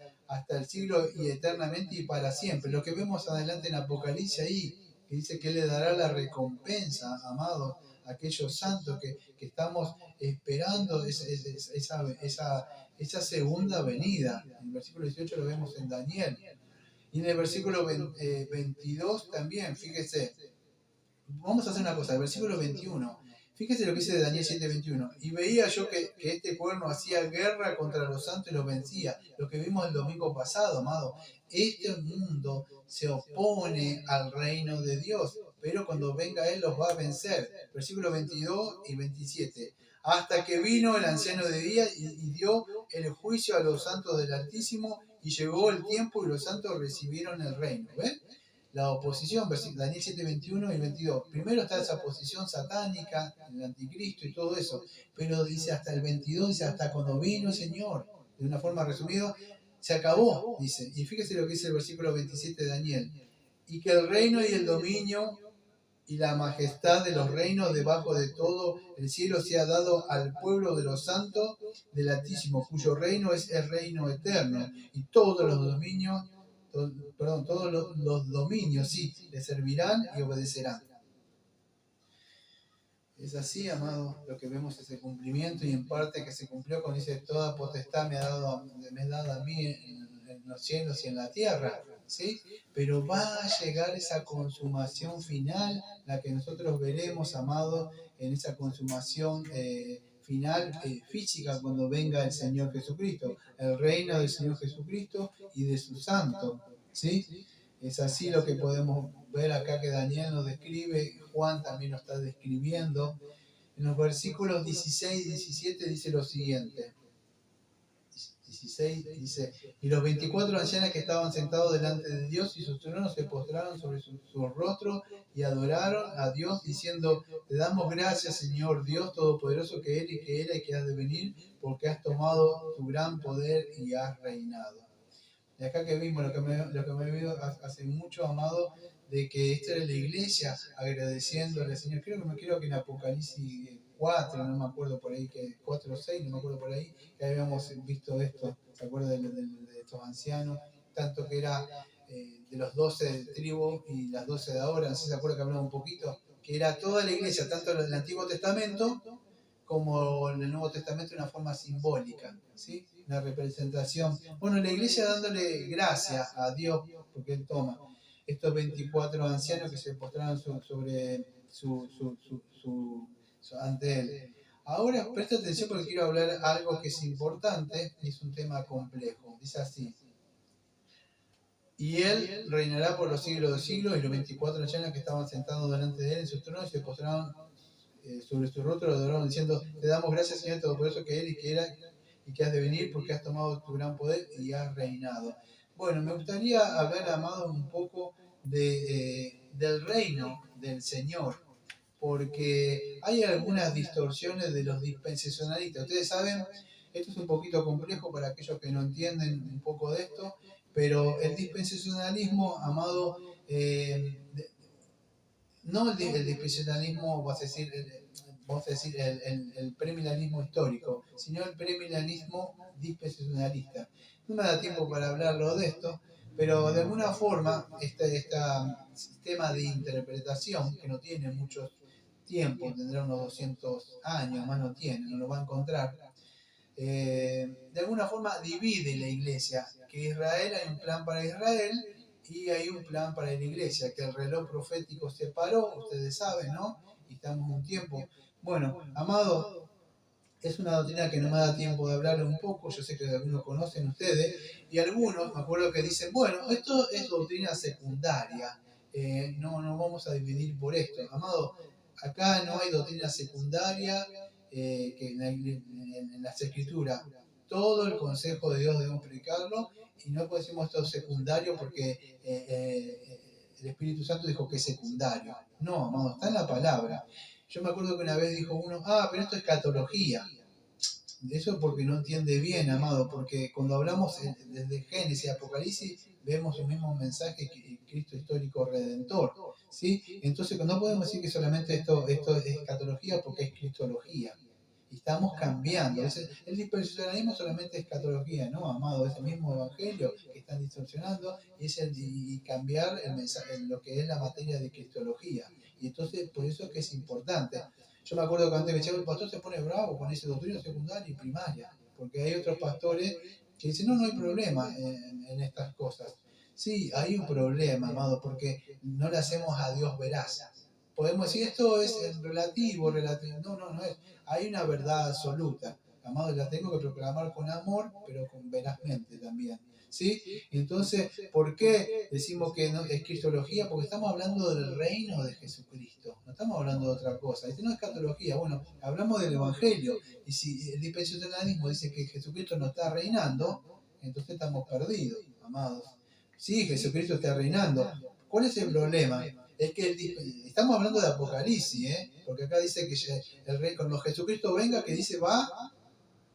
el siglo y eternamente y para siempre. Lo que vemos adelante en Apocalipsis ahí, que dice que Él le dará la recompensa, amado, a aquellos santos que estamos esperando esa segunda venida. En el versículo 18 lo vemos en Daniel. Y en el versículo 22 también, fíjese, vamos a hacer una cosa, el versículo 21. Fíjese lo que dice de Daniel 7:21. Y veía yo que este cuerno hacía guerra contra los santos y los vencía. Lo que vimos el domingo pasado, amado. Este mundo se opone al reino de Dios, pero cuando venga Él los va a vencer. Versículos 22 y 27. Hasta que vino el anciano de día y dio el juicio a los santos del Altísimo, y llegó el tiempo y los santos recibieron el reino. ¿Ven? La oposición, Daniel 7, 21 y 22. Primero está esa oposición satánica, el anticristo y todo eso, pero dice hasta el 22, dice hasta cuando vino el Señor. De una forma resumida, se acabó, dice. Y fíjese lo que dice el versículo 27 de Daniel. Y que el reino y el dominio y la majestad de los reinos debajo de todo el cielo se ha dado al pueblo de los santos del Altísimo, cuyo reino es el reino eterno, y todos los dominios todos los dominios, sí, le servirán y obedecerán. Es así, amado, lo que vemos es el cumplimiento, y en parte que se cumplió cuando dice, toda potestad me es dada a mí en los cielos y en la tierra, ¿sí? Pero va a llegar esa consumación final, la que nosotros veremos, amado, en esa consumación final física cuando venga el Señor Jesucristo, el reino del Señor Jesucristo y de su santo, ¿sí? Es así lo que podemos ver acá que Daniel nos describe, Juan también lo está describiendo. En los versículos 16 y 17 dice lo siguiente. 16 dice, y los 24 ancianos que estaban sentados delante de Dios y sus tronos se postraron sobre su rostro y adoraron a Dios diciendo, te damos gracias, Señor Dios Todopoderoso, que Él y que era y que has de venir, porque has tomado tu gran poder y has reinado. Y acá que vimos lo que me he visto hace mucho, amado, de que esta era la iglesia agradeciéndole al Señor. Creo que en Apocalipsis 4, no me acuerdo por ahí, que 4 o 6, no me acuerdo por ahí, que habíamos visto esto, ¿se acuerdan de estos ancianos? Tanto que era de los 12 tribus y las 12 de ahora, no sé si se acuerdan que hablamos un poquito, que era toda la iglesia, tanto en el Antiguo Testamento como en el Nuevo Testamento, de una forma simbólica, ¿sí? Una representación. Bueno, la iglesia dándole gracias a Dios, porque Él toma estos 24 ancianos que se postraron ante Él. Ahora, presta atención porque quiero hablar algo que es importante y es un tema complejo. Dice así. Y él reinará por los siglos de siglos, y los 24 ancianos que estaban sentados delante de él en sus tronos se postraron sobre su rostro, lo adoraron diciendo: te damos gracias, Señor Todopoderoso, que eres y que era y que has de venir, porque has tomado tu gran poder y has reinado. Bueno, me gustaría hablar, amado, un poco del reino del Señor, porque hay algunas distorsiones de los dispensacionalistas. Ustedes saben, esto es un poquito complejo para aquellos que no entienden un poco de esto, pero el dispensacionalismo, amado, no el dispensacionalismo, vamos a decir el premilenialismo histórico, sino el premilenialismo dispensacionalista. No me da tiempo para hablarlo de esto, pero de alguna forma este sistema de interpretación, que no tiene mucho tiempo, tendrá unos 200 años, más no tiene, no lo va a encontrar, de alguna forma divide la iglesia, que Israel hay un plan para Israel y hay un plan para la iglesia, que el reloj profético se paró, ustedes saben, ¿no? Y estamos un tiempo. Bueno, amado, es una doctrina que no me da tiempo de hablar un poco, yo sé que algunos conocen ustedes, y algunos me acuerdo que dicen, bueno, esto es doctrina secundaria, no vamos a dividir por esto. Amado, acá no hay doctrina secundaria que en las escrituras. Todo el consejo de Dios debemos predicarlo, y no decimos esto secundario porque el Espíritu Santo dijo que es secundario. No, amado, está en la palabra. Yo me acuerdo que una vez dijo uno, pero esto es escatología. Eso es porque no entiende bien, amado, porque cuando hablamos desde Génesis y Apocalipsis, vemos el mismo mensaje que Cristo histórico redentor, ¿sí? Entonces no podemos decir que solamente esto es escatología, porque es cristología. Y estamos cambiando. El dispensacionalismo solamente es escatología, ¿no, amado? Es el mismo evangelio que están distorsionando, y cambiar el mensaje, lo que es la materia de cristología. Y entonces, por eso es que es importante. Yo me acuerdo que antes me decía, el pastor se pone bravo con ese doctrina secundaria y primaria, porque hay otros pastores que dicen, no hay problema en estas cosas. Sí, hay un problema, amado, porque no le hacemos a Dios veraz. Podemos decir, esto es relativo. No es. Hay una verdad absoluta, amado, y la tengo que proclamar con amor, pero con verazmente también. ¿Sí? Entonces, ¿por qué decimos que no es cristología? Porque estamos hablando del reino de Jesucristo, no estamos hablando de otra cosa. Esto no es escatología, bueno, hablamos del evangelio, y si el dispensacionalismo dice que Jesucristo no está reinando, entonces estamos perdidos, amados. Sí, Jesucristo está reinando. ¿Cuál es el problema? Es que estamos hablando de Apocalipsis, porque acá dice que el rey, cuando Jesucristo venga, que dice va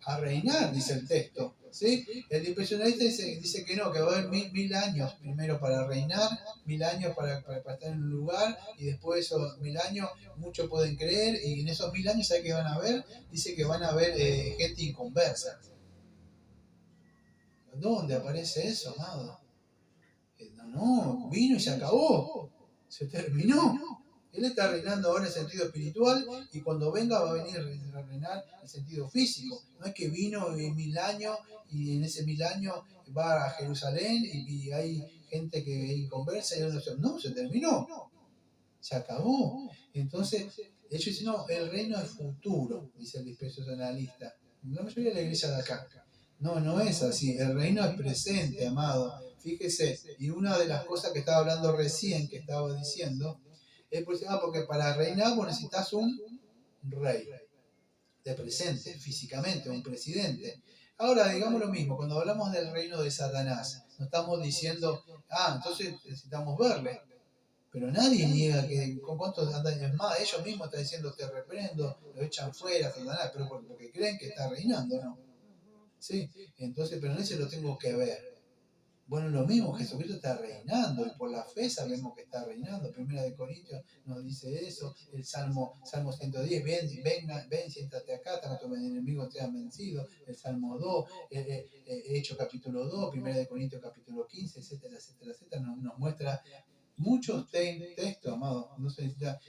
a reinar, dice el texto. ¿Sí? El dispensacionalista dice que no, que va a haber mil años primero para reinar, 1000 años para estar en un lugar, y después de esos 1000 años muchos pueden creer, y en esos 1000 años, ¿sabe qué van a ver? Dice que van a ver gente inconversa. ¿Dónde aparece eso, amado? No, vino y se acabó. Se terminó. Él está reinando ahora en sentido espiritual, y cuando venga va a venir a reinar en sentido físico. No es que vino en 1000 años y en ese 1000 años va a Jerusalén y hay gente que conversa y no, se terminó. Se acabó. Entonces, ellos dicen, no, el reino es futuro, dice el dispensacionalista. La mayoría de la iglesia de acá. No es así. El reino es presente, amado. Fíjese, y una de las cosas que estaba hablando recién, que estaba diciendo, es porque para reinar vos necesitas un rey de presente, físicamente, un presidente. Ahora, digamos lo mismo, cuando hablamos del reino de Satanás, no estamos diciendo, entonces necesitamos verle. Pero nadie niega que con cuántos años más, ellos mismos están diciendo, te reprendo, lo echan fuera, Satanás, pero porque creen que está reinando, ¿no? Sí, entonces, pero en ese lo tengo que ver. Bueno, lo mismo, Jesucristo está reinando, y por la fe sabemos que está reinando. Primera de Corintios nos dice eso, el Salmo 110, ven, siéntate acá, tanto tus enemigos te han vencido. El Salmo 2, Hechos capítulo 2, Primera de Corintios capítulo 15, etcétera, nos muestra muchos textos, amado. No se necesita.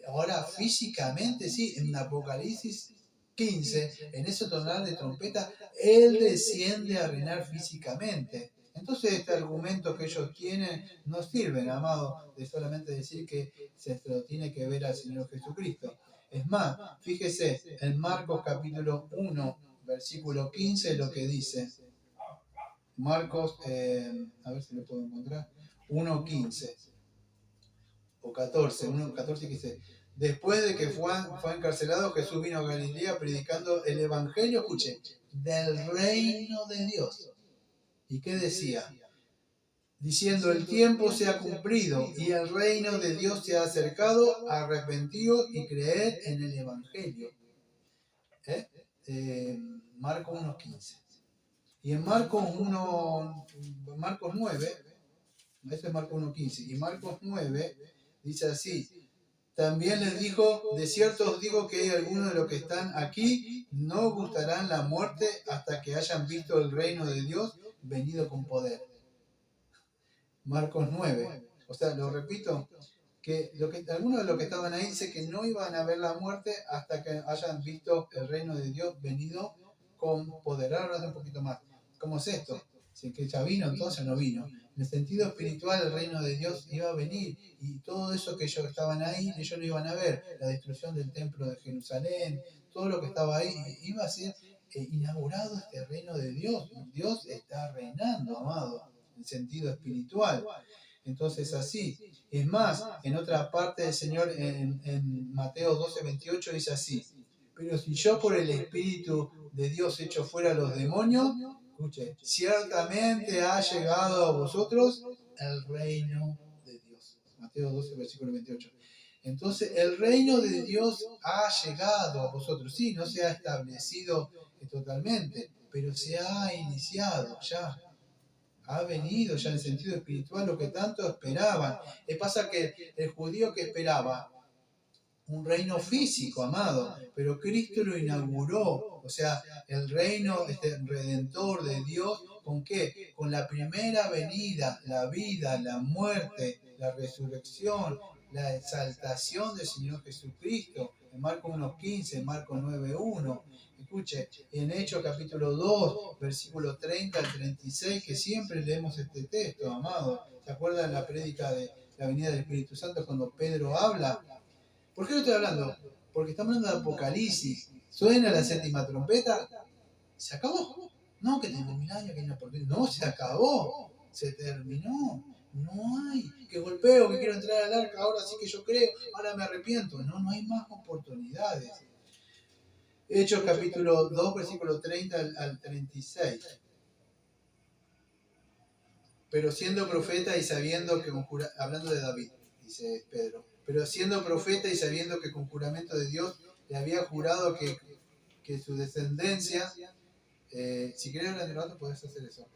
Ahora, físicamente, sí, en Apocalipsis 15, en ese tonal de trompeta, Él desciende a reinar físicamente. Entonces, este argumento que ellos tienen no sirve, amado, de solamente decir que se lo tiene que ver al Señor Jesucristo. Es más, fíjese en Marcos capítulo 1, versículo 15, lo que dice. Marcos, a ver si lo puedo encontrar, 1:15 o 14, 1:14 y 15. Después de que fue encarcelado, Jesús vino a Galilea predicando el Evangelio, escuche, del reino de Dios. ¿Y qué decía? Diciendo, el tiempo se ha cumplido y el reino de Dios se ha acercado, arrepentidos y creed en el Evangelio. Marcos 1:15. Y en Marcos 9, ese es Marcos 1:15, y Marcos 9 dice así, también les dijo, de cierto os digo que hay algunos de los que están aquí no gustarán la muerte hasta que hayan visto el reino de Dios venido con poder. Marcos 9. O sea, lo repito, que algunos de los que estaban ahí dice que no iban a ver la muerte hasta que hayan visto el reino de Dios venido con poder. Ahora un poquito más. ¿Cómo es esto? Si que ya vino, entonces no vino. En el sentido espiritual, el reino de Dios iba a venir y todo eso que ellos estaban ahí, ellos lo iban a ver. La destrucción del templo de Jerusalén, todo lo que estaba ahí, iba a ser inaugurado este reino de Dios. Dios está reinando, amado, en sentido espiritual. Entonces así. Es más, en otra parte del Señor, en Mateo 12:28 dice así, pero si yo por el Espíritu de Dios echo fuera a los demonios, escuche, ciertamente ha llegado a vosotros el reino de Dios. Mateo 12, versículo 28. Entonces, el reino de Dios ha llegado a vosotros. Sí, no se ha establecido totalmente, pero se ha iniciado ya. Ha venido ya en sentido espiritual lo que tanto esperaban. Y pasa que el judío que esperaba un reino físico, amado, pero Cristo lo inauguró. O sea, el reino redentor de Dios, ¿con qué? Con la primera venida, la vida, la muerte, la resurrección, la exaltación del Señor Jesucristo. En Marcos 1:15, en Marcos 9:1. Escuche, en Hechos capítulo 2, versículo 30 al 36, que siempre leemos este texto, amado. ¿Se acuerdan la prédica de la venida del Espíritu Santo cuando Pedro habla? ¿Por qué lo estoy hablando? Porque estamos hablando de Apocalipsis. Suena la séptima trompeta. ¿Se acabó? No, que tengo 1000 años, que hay una oportunidad. No, se acabó. Se terminó. No hay. Que golpeo, que quiero entrar al arca, ahora sí que yo creo, ahora me arrepiento. No, no hay más oportunidades. Hechos capítulo 2, versículo 30 al 36. Pero siendo profeta y sabiendo que hablando de David, dice Pedro, pero siendo profeta y sabiendo que con juramento de Dios le había jurado que su descendencia, si querés hablar de rato podés hacer eso,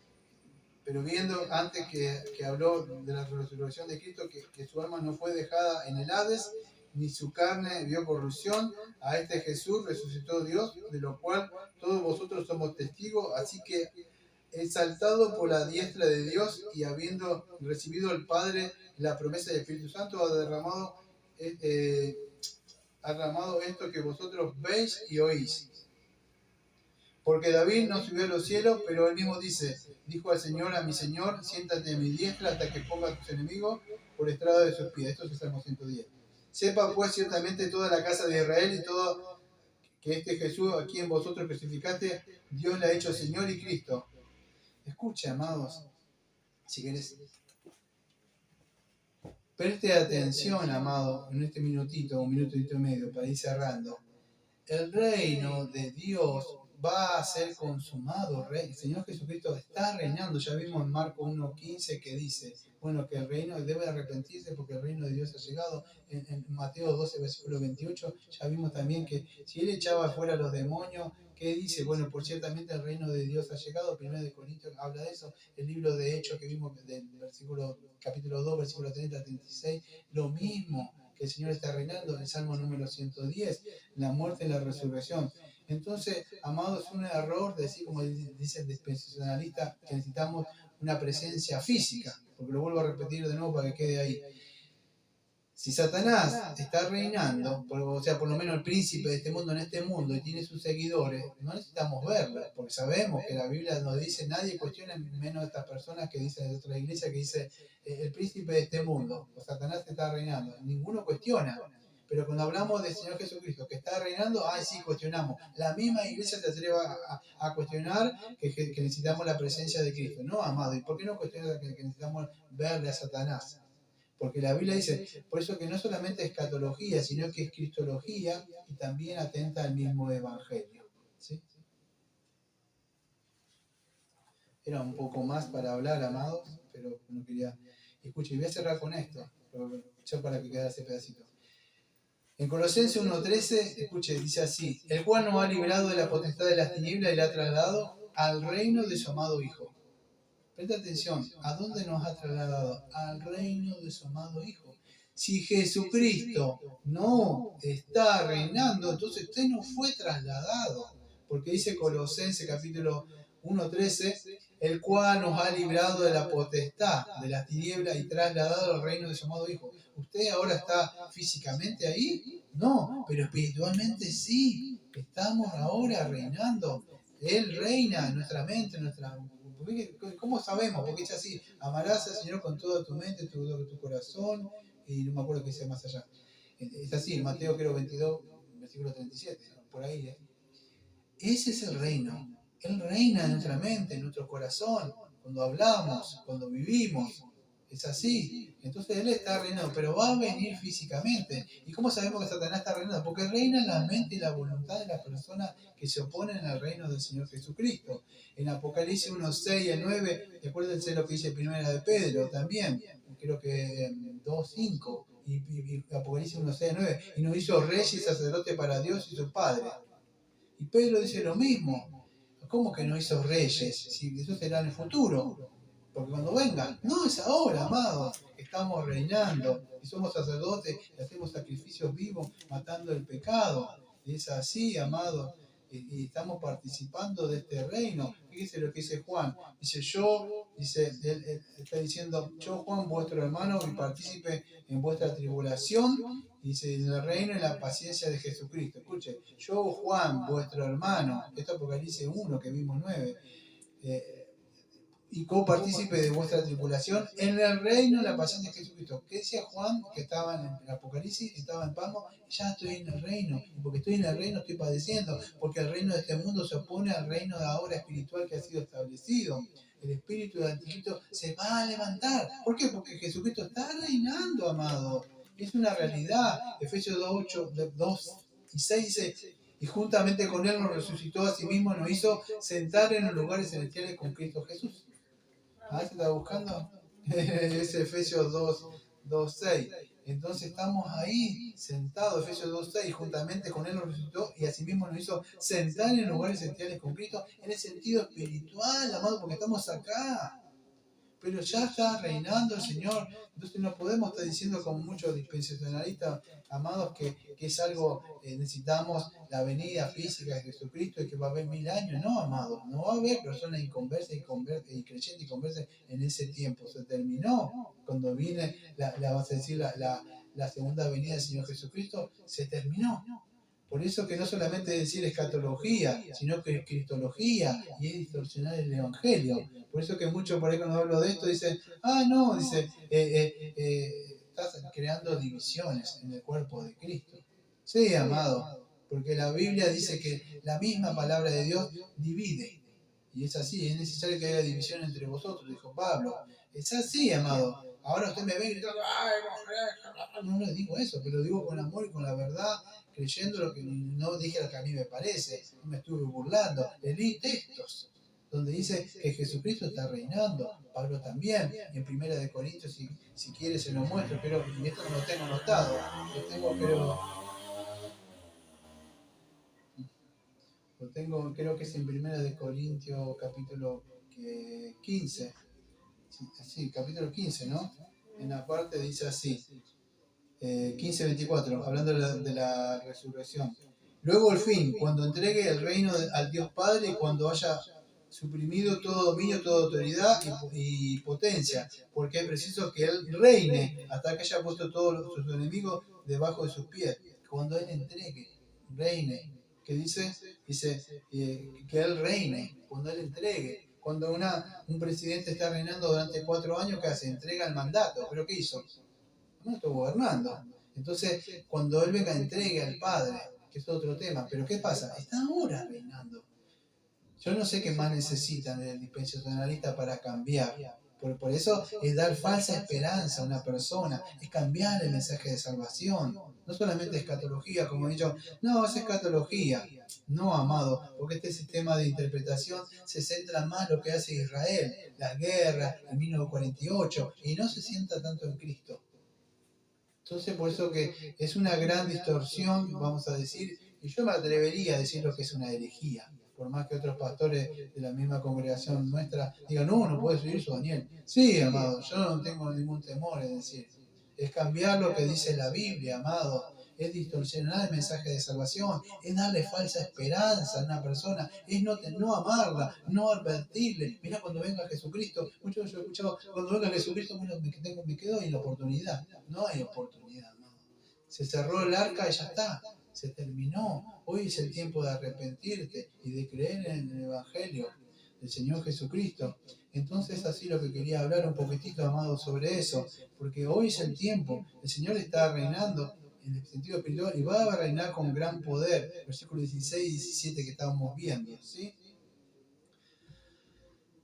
pero viendo antes que habló de la resurrección de Cristo, que su alma no fue dejada en el Hades, ni su carne vio corrupción, a este Jesús resucitó Dios, de lo cual todos vosotros somos testigos, así que exaltado por la diestra de Dios y habiendo recibido el Padre la promesa del Espíritu Santo, ha derramado esto que vosotros veis y oís. Porque David no subió a los cielos, pero él mismo dijo al Señor, a mi Señor, siéntate a mi diestra hasta que ponga a tus enemigos por estrado de sus pies. Esto es el Salmo 110. Sepa pues ciertamente toda la casa de Israel y todo que este Jesús a quien vosotros crucificaste, Dios le ha hecho Señor y Cristo. Escucha, amados, si querés. Preste atención, amado, en este minutito, un minutito y medio, para ir cerrando. El reino de Dios va a ser consumado. El Señor Jesucristo está reinando. Ya vimos en Marcos 1:15 que dice, bueno, que el reino debe arrepentirse porque el reino de Dios ha llegado. En Mateo 12, versículo 28, ya vimos también que si él echaba fuera a los demonios, ¿qué dice? Bueno, por ciertamente el reino de Dios ha llegado. Primero de Corintios habla de eso. El libro de Hechos que vimos del capítulo 2, versículo 30 al 36, lo mismo, que el Señor está reinando. El Salmo número 110, la muerte y la resurrección. Entonces, amados, es un error decir, como dice el dispensacionalista, que necesitamos una presencia física, porque lo vuelvo a repetir de nuevo para que quede ahí. Si Satanás está reinando, o sea, por lo menos el príncipe de este mundo en este mundo y tiene sus seguidores, no necesitamos verlo, porque sabemos que la Biblia nos dice, nadie cuestiona, menos estas personas que dicen de otra iglesia, que dice el príncipe de este mundo, o Satanás está reinando, ninguno cuestiona. Pero cuando hablamos del Señor Jesucristo que está reinando, sí cuestionamos. La misma iglesia se atreve a cuestionar que necesitamos la presencia de Cristo. No, amado. ¿Y por qué no cuestionar que necesitamos verle a Satanás? Porque la Biblia dice, por eso que no solamente es escatología, sino que es cristología y también atenta al mismo evangelio. ¿Sí? Era un poco más para hablar, amados, pero no quería... Escuche, y voy a cerrar con esto, ya para que quede ese pedacito. En Colosenses 1:13, escuche, dice así, el cual nos ha librado de la potestad de las tinieblas y la ha trasladado al reino de su amado Hijo. Presta atención, ¿a dónde nos ha trasladado? Al reino de su amado Hijo. Si Jesucristo no está reinando, entonces usted no fue trasladado. Porque dice Colosenses capítulo 1:13, el cual nos ha librado de la potestad de las tinieblas y trasladado al reino de su amado Hijo. ¿Usted ahora está físicamente ahí? No, pero espiritualmente sí. Estamos ahora reinando. Él reina en nuestra mente, en nuestra... ¿Cómo sabemos? Porque es así, amarás al Señor con toda tu mente, tu corazón, y no me acuerdo qué dice más allá. Es así, Mateo creo 22, versículo 37, por ahí. Ese es el reino. Él reina en nuestra mente, en nuestro corazón, cuando hablamos, cuando vivimos. Es así. Entonces Él está reinando, pero va a venir físicamente. ¿Y cómo sabemos que Satanás está reinando? Porque reina en la mente y la voluntad de las personas que se oponen al reino del Señor Jesucristo. En Apocalipsis 1:6 y 9, acuérdense lo que dice Primera de Pedro también, creo que 2:5, y Apocalipsis 1:6 y 9, y nos hizo reyes y sacerdotes para Dios y su Padre. Y Pedro dice lo mismo. ¿Cómo que no hizo reyes? Si eso será en el futuro. Porque cuando venga, no es ahora, amados. Estamos reinando y somos sacerdotes y hacemos sacrificios vivos matando el pecado. Y es así, amados. Y estamos participando de este reino. Fíjese lo que dice Juan. Dice, él está diciendo, yo Juan, vuestro hermano, y partícipe en vuestra tribulación. Dice, en el reino y en la paciencia de Jesucristo. Escuche, yo Juan, vuestro hermano, esto es Apocalipsis 1, que vimos 9, y copartícipe de vuestra tribulación en el reino y la paciencia de Jesucristo. ¿Qué decía Juan que estaba en el Apocalipsis, estaba en Patmos? Ya estoy en el reino, y porque estoy en el reino estoy padeciendo, porque el reino de este mundo se opone al reino de ahora espiritual que ha sido establecido. El espíritu del anticristo se va a levantar. ¿Por qué? Porque Jesucristo está reinando, amado. Es una realidad. Efesios 2:6 dice, y juntamente con él nos resucitó a sí mismo y nos hizo sentar en los lugares celestiales con Cristo Jesús. ¿Se está buscando? Es Efesios 2:6. Entonces estamos ahí sentados, Efesios 2:6, juntamente con él nos resucitó y asimismo nos hizo sentar en lugares celestiales con Cristo en el sentido espiritual, amado, porque estamos acá. Pero ya está reinando el Señor. Entonces no podemos estar diciendo como muchos dispensacionalistas, amados, que es algo, necesitamos la venida física de Jesucristo y que va a haber 1000 años. No, amados, no va a haber personas inconversas y creyentes y conversas en ese tiempo. Se terminó. Cuando viene, vamos a decir, la segunda venida del Señor Jesucristo, se terminó. Por eso que no solamente decir escatología, sino que es cristología y es distorsionar el evangelio. Por eso que muchos por ahí cuando hablo de esto dicen, no, dice, estás creando divisiones en el cuerpo de Cristo. Sí, amado, porque la Biblia dice que la misma palabra de Dios divide. Y es así, es necesario que haya división entre vosotros, dijo Pablo. Es así, amado. Ahora usted me ve gritando, no le digo eso, pero lo digo con amor y con la verdad, creyendo lo que no dije lo que a mí me parece, no me estuve burlando. Leí textos donde dice que Jesucristo está reinando, Pablo también, y en Primera de Corintios, si quiere se lo muestro, pero esto no lo tengo anotado, creo que es en Primera de Corintios capítulo 15, sí, capítulo 15, ¿no? En la parte dice así, 15:24, hablando de la resurrección. Luego el fin, cuando entregue el reino al Dios Padre y cuando haya suprimido todo dominio, toda autoridad y potencia, porque es preciso que Él reine hasta que haya puesto todos sus enemigos debajo de sus pies. Cuando Él entregue, reine. ¿Qué dice? Dice que Él reine, cuando Él entregue. Cuando un presidente está reinando durante 4 años, ¿qué hace? Entrega el mandato. ¿Pero qué hizo? No está gobernando. Entonces, cuando Él venga, entregue al Padre, que es otro tema. Pero ¿qué pasa? Está ahora reinando. Yo no sé qué más necesitan el dispensacionalista para cambiar. Por eso es dar falsa esperanza a una persona, es cambiar el mensaje de salvación. No solamente escatología, como he dicho, no, es escatología. No, amado, porque este sistema de interpretación se centra más en lo que hace Israel, las guerras, el 1948, y no se sienta tanto en Cristo. Entonces, por eso que es una gran distorsión, vamos a decir, y yo me atrevería a decir lo que es una herejía, por más que otros pastores de la misma congregación nuestra digan, no, no puede subir eso, Daniel. Sí, amado, yo no tengo ningún temor en decir, es cambiar lo que dice la Biblia, amado, es distorsionar el mensaje de salvación, es darle falsa esperanza a una persona, es no amarla, no advertirle. Mira, cuando venga Jesucristo, muchos yo he escuchado, cuando venga Jesucristo, bueno, me quedo en la oportunidad. No hay oportunidad, no. Se cerró el arca y ya está, se terminó. Hoy es el tiempo de arrepentirte y de creer en el Evangelio del Señor Jesucristo. Entonces, así lo que quería hablar un poquitito, amado, sobre eso, porque hoy es el tiempo, el Señor está reinando en el sentido espiritual y va a reinar con gran poder. Versículos 16 y 17 que estábamos viendo, ¿sí?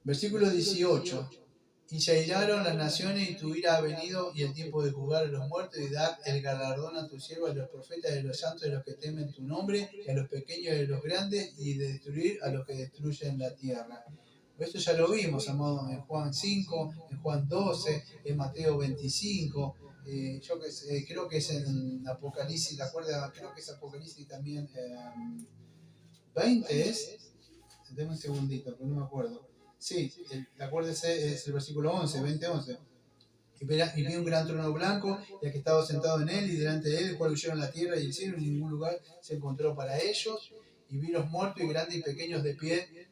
Versículo 18. Y se airaron las naciones y tu ira ha venido y el tiempo de juzgar a los muertos y dar el galardón a tus siervos, a los profetas, de los santos, de los que temen tu nombre, y a los pequeños de los grandes, y de destruir a los que destruyen la tierra. Esto ya lo vimos, amado, en Juan 5, en Juan 12, en Mateo 25. Creo que es en Apocalipsis, ¿te acuerdas? Creo que es Apocalipsis también 20 es. Deme un segundito, que no me acuerdo. Sí, acuérdese, es el versículo 11, 20, 11. Y vi un gran trono blanco, y el que estaba sentado en él, y delante de él, el cual huyeron la tierra y el cielo, y en ningún lugar se encontró para ellos. Y vi los muertos y grandes y pequeños de pie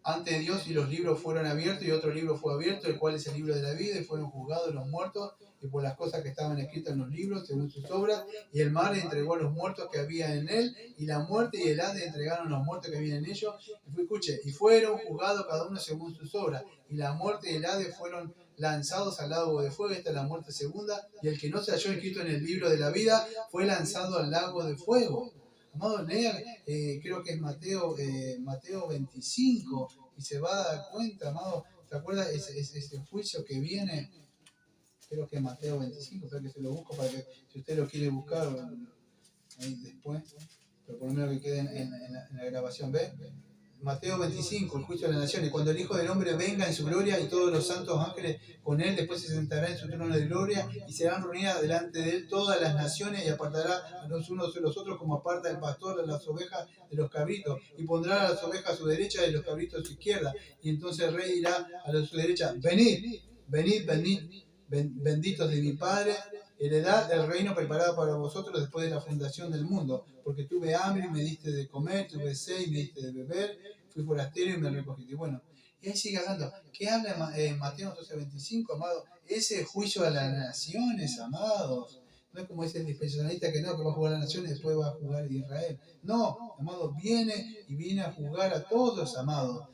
ante Dios, y los libros fueron abiertos, y otro libro fue abierto, el cual es el libro de la vida, y fueron juzgados los muertos, y por las cosas que estaban escritas en los libros, según sus obras, y el mar entregó a los muertos que había en él, y la muerte y el Hades entregaron a los muertos que había en ellos, y fueron juzgados cada uno según sus obras, y la muerte y el Hades fueron lanzados al lago de fuego. Esta es la muerte segunda, y el que no se halló escrito en el libro de la vida fue lanzado al lago de fuego. Amado, lean, creo que es Mateo 25, y se va a dar cuenta, amado. ¿Te acuerdas ese juicio que viene? Creo que es Mateo 25, creo que se lo busco para que, si usted lo quiere buscar ahí después, pero por lo menos que quede en la grabación, ¿ve? Mateo 25, el juicio de las naciones. Cuando el Hijo del Hombre venga en su gloria y todos los santos ángeles con él, después se sentará en su trono de gloria y serán reunidas delante de él todas las naciones y apartará a los unos de los otros como aparta el pastor a las ovejas de los cabritos, y pondrá a las ovejas a su derecha y los cabritos a su izquierda. Y entonces el rey dirá a los de su derecha, venid, venid, venid, benditos de mi Padre, heredad el reino preparado para vosotros después de la fundación del mundo, porque tuve hambre y me diste de comer, tuve sed y me diste de beber, fui forastero y me recogiste. Bueno, y ahí sigue hablando. ¿Qué habla en Mateo 12:25, amado? Ese juicio a las naciones, amados. No es como dice el dispensacionalista que no, que va a jugar a las naciones y después va a jugar a Israel. No, amado, viene a jugar a todos, amado.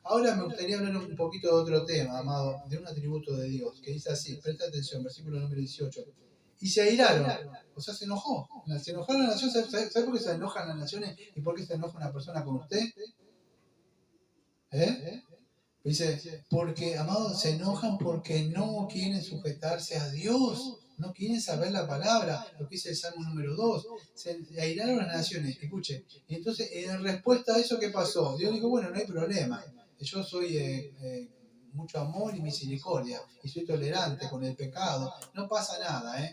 Ahora me gustaría hablar un poquito de otro tema, amado, de un atributo de Dios, que dice así, presta atención, versículo número 18. Y se airaron, o sea, se enojó. Se enojaron las naciones. ¿Sabe por qué se enojan las naciones y por qué se enoja una persona con usted? Dice, porque, amados, se enojan porque no quieren sujetarse a Dios, no quieren saber la palabra, lo que dice el Salmo número 2. Se airaron las naciones, escuche. Y entonces, en respuesta a eso, ¿qué pasó? Dios dijo, bueno, no hay problema. Yo soy mucho amor y misericordia, y soy tolerante con el pecado. No pasa nada, ¿eh?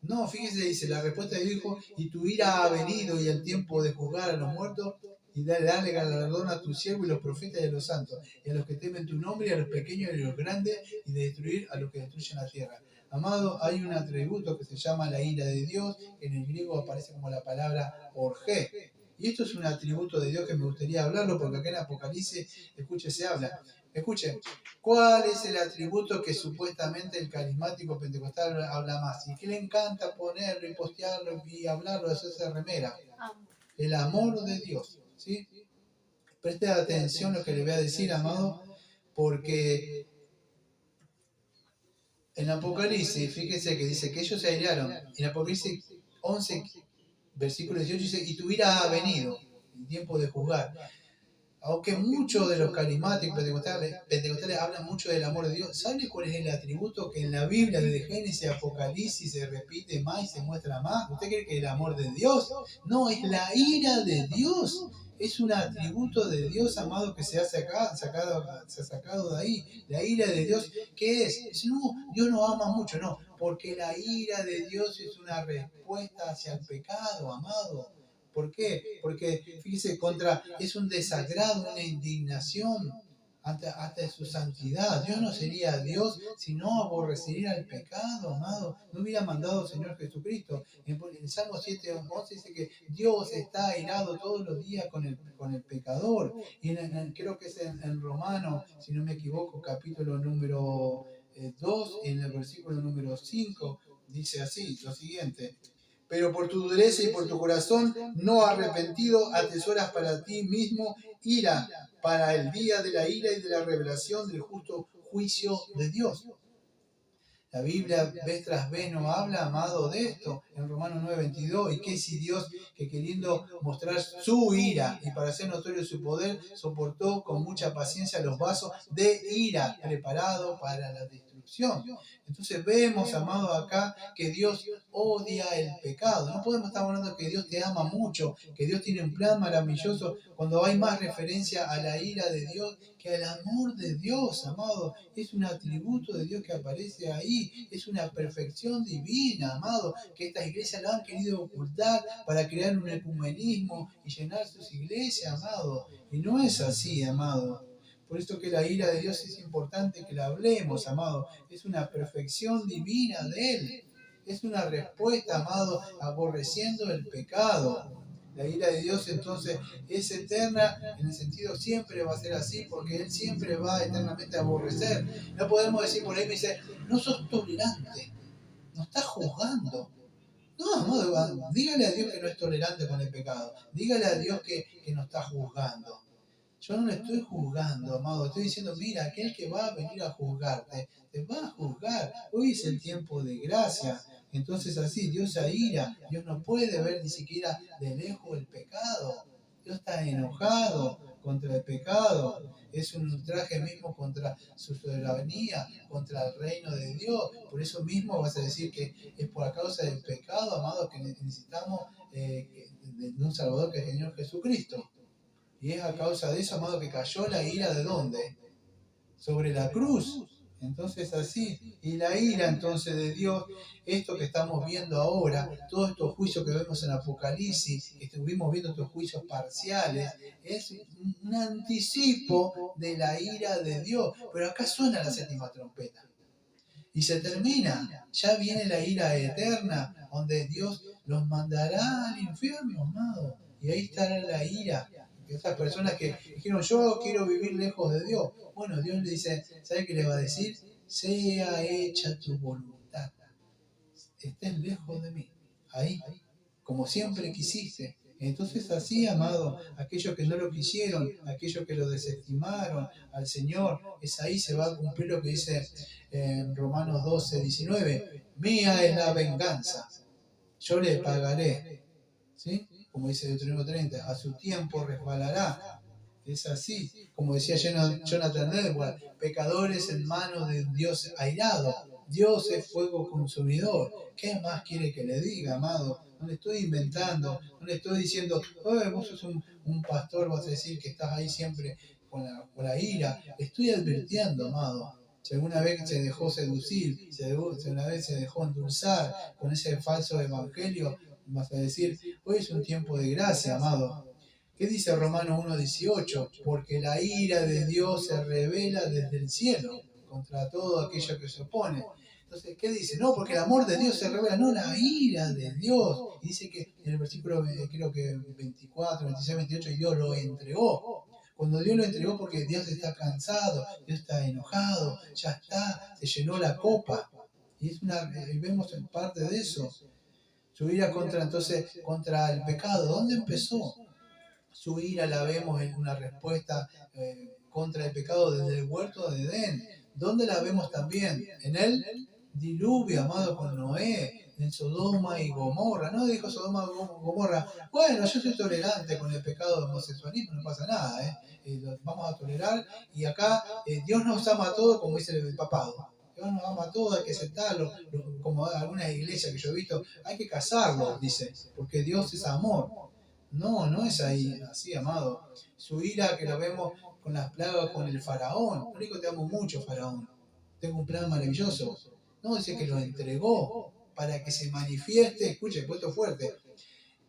No, fíjese, dice, la respuesta de Dios dijo, y tu ira ha venido y el tiempo de juzgar a los muertos y darle galardón a tu siervo y los profetas y a los santos, y a los que temen tu nombre, y a los pequeños y a los grandes, y de destruir a los que destruyen la tierra. Amado, hay un atributo que se llama la ira de Dios, que en el griego aparece como la palabra orgé. Y esto es un atributo de Dios que me gustaría hablarlo, porque acá en Apocalipsis, escuche, se habla. Escuche, ¿cuál es el atributo que supuestamente el carismático pentecostal habla más? Y que le encanta ponerlo y postearlo y hablarlo, hacerse remera. El amor de Dios, ¿sí? Preste atención a lo que le voy a decir, amado, porque En Apocalipsis, fíjese que dice que ellos se airaron. En Apocalipsis 11, versículo 18 dice, y tu ira ha venido, el tiempo de juzgar. Aunque muchos de los carismáticos pentecostales hablan mucho del amor de Dios, ¿sabe cuál es el atributo que en la Biblia, desde Génesis a Apocalipsis, se repite más y se muestra más? ¿Usted cree que es el amor de Dios? No, es la ira de Dios. Es un atributo de Dios, amado, que se ha sacado de ahí. La ira de Dios, ¿qué es? No, Dios nos ama mucho, no. Porque la ira de Dios es una respuesta hacia el pecado, amado. ¿Por qué? Porque, fíjese, es un desagrado, una indignación ante su santidad. Dios no sería Dios si no aborrecería el pecado, amado. No hubiera mandado al Señor Jesucristo. En Salmo 7:11 dice que Dios está airado todos los días con el pecador. Y creo que es en Romanos, si no me equivoco, capítulo número 2, en el versículo número 5, dice así, lo siguiente. Pero por tu dureza y por tu corazón no arrepentido atesoras para ti mismo ira para el día de la ira y de la revelación del justo juicio de Dios. La Biblia vez tras vez nos habla, amado, de esto en Romanos 9:22. ¿Y qué si Dios, que queriendo mostrar su ira y para hacer notorio su poder, soportó con mucha paciencia los vasos de ira preparados para la destrucción? Entonces vemos, amado, acá que Dios odia el pecado. No podemos estar hablando de que Dios te ama mucho, que Dios tiene un plan maravilloso, cuando hay más referencia a la ira de Dios que al amor de Dios, amado. Es un atributo de Dios que aparece ahí, es una perfección divina, amado, que estas iglesias lo han querido ocultar para crear un ecumenismo y llenar sus iglesias, amado. Y no es así, amado. Por esto que la ira de Dios es importante que la hablemos, amado. Es una perfección divina de Él. Es una respuesta, amado, aborreciendo el pecado. La ira de Dios entonces es eterna, en el sentido siempre va a ser así, porque Él siempre va eternamente a aborrecer. No podemos decir, por ahí me dice, no sos tolerante, no estás juzgando. No, amado, dígale a Dios que no es tolerante con el pecado. Dígale a Dios que no está juzgando. Yo no le estoy juzgando, amado. Estoy diciendo, mira, aquel que va a venir a juzgarte, te va a juzgar. Hoy es el tiempo de gracia. Entonces así, Dios se aira. Dios no puede ver ni siquiera de lejos el pecado. Dios está enojado contra el pecado. Es un ultraje mismo contra su soberanía, contra el reino de Dios. Por eso mismo vas a decir que es por causa del pecado, amado, que necesitamos de un Salvador que es el Señor Jesucristo. Y es a causa de eso, amado, que cayó la ira ¿de dónde? Sobre la cruz. Entonces así, y la ira entonces de Dios, esto que estamos viendo ahora, todos estos juicios que vemos en Apocalipsis, que estuvimos viendo estos juicios parciales, es un anticipo de la ira de Dios. Pero acá suena la séptima trompeta. Y se termina, ya viene la ira eterna, donde Dios los mandará al infierno, amado. Y ahí estará la ira. Esas personas que dijeron, yo quiero vivir lejos de Dios. Bueno, Dios le dice, ¿sabe qué le va a decir? Sea hecha tu voluntad. Estén lejos de mí. Ahí, como siempre quisiste. Entonces así, amado, aquellos que no lo quisieron, aquellos que lo desestimaron al Señor, es ahí se va a cumplir lo que dice en Romanos 12:19. Mía es la venganza, yo le pagaré. ¿Sí? Como dice Deuteronomio 30, a su tiempo resbalará. Es así, como decía Jonathan Edwards, pecadores en manos de un Dios airado. Dios es fuego consumidor. ¿Qué más quiere que le diga, amado? No le estoy inventando, no le estoy diciendo, vos sos un pastor, vas a decir que estás ahí siempre con la ira. Estoy advirtiendo, amado. Si alguna vez se dejó seducir, si alguna vez se dejó endulzar con ese falso evangelio, vas a decir, hoy es un tiempo de gracia, amado. ¿Qué dice Romanos 1:18? Porque la ira de Dios se revela desde el cielo contra todo aquello que se opone. Entonces, ¿qué dice? No, porque el amor de Dios se revela, no la ira de Dios. Y dice que en el versículo, creo que 24, 26, 28, Dios lo entregó. Cuando Dios lo entregó porque Dios está cansado, Dios está enojado, ya está, se llenó la copa. Y vemos en parte de eso. Su ira contra el pecado. ¿Dónde empezó? Su ira la vemos en una respuesta contra el pecado desde el huerto de Edén. ¿Dónde la vemos también? En el diluvio, amado, con Noé, en Sodoma y Gomorra. No dijo Sodoma y Gomorra, bueno, yo soy tolerante con el pecado de homosexualismo, no pasa nada, lo vamos a tolerar. Y acá Dios nos ama a todos, como dice el papado. Dios nos ama a todos, hay que aceptarlo. Como algunas iglesias que yo he visto, hay que casarlo, dice, porque Dios es amor. No, no es ahí, así, amado. Su ira que lo vemos con las plagas con el faraón. Por eso te amo mucho, faraón. Tengo un plan maravilloso. No, dice que lo entregó para que se manifieste, escuche, puesto fuerte,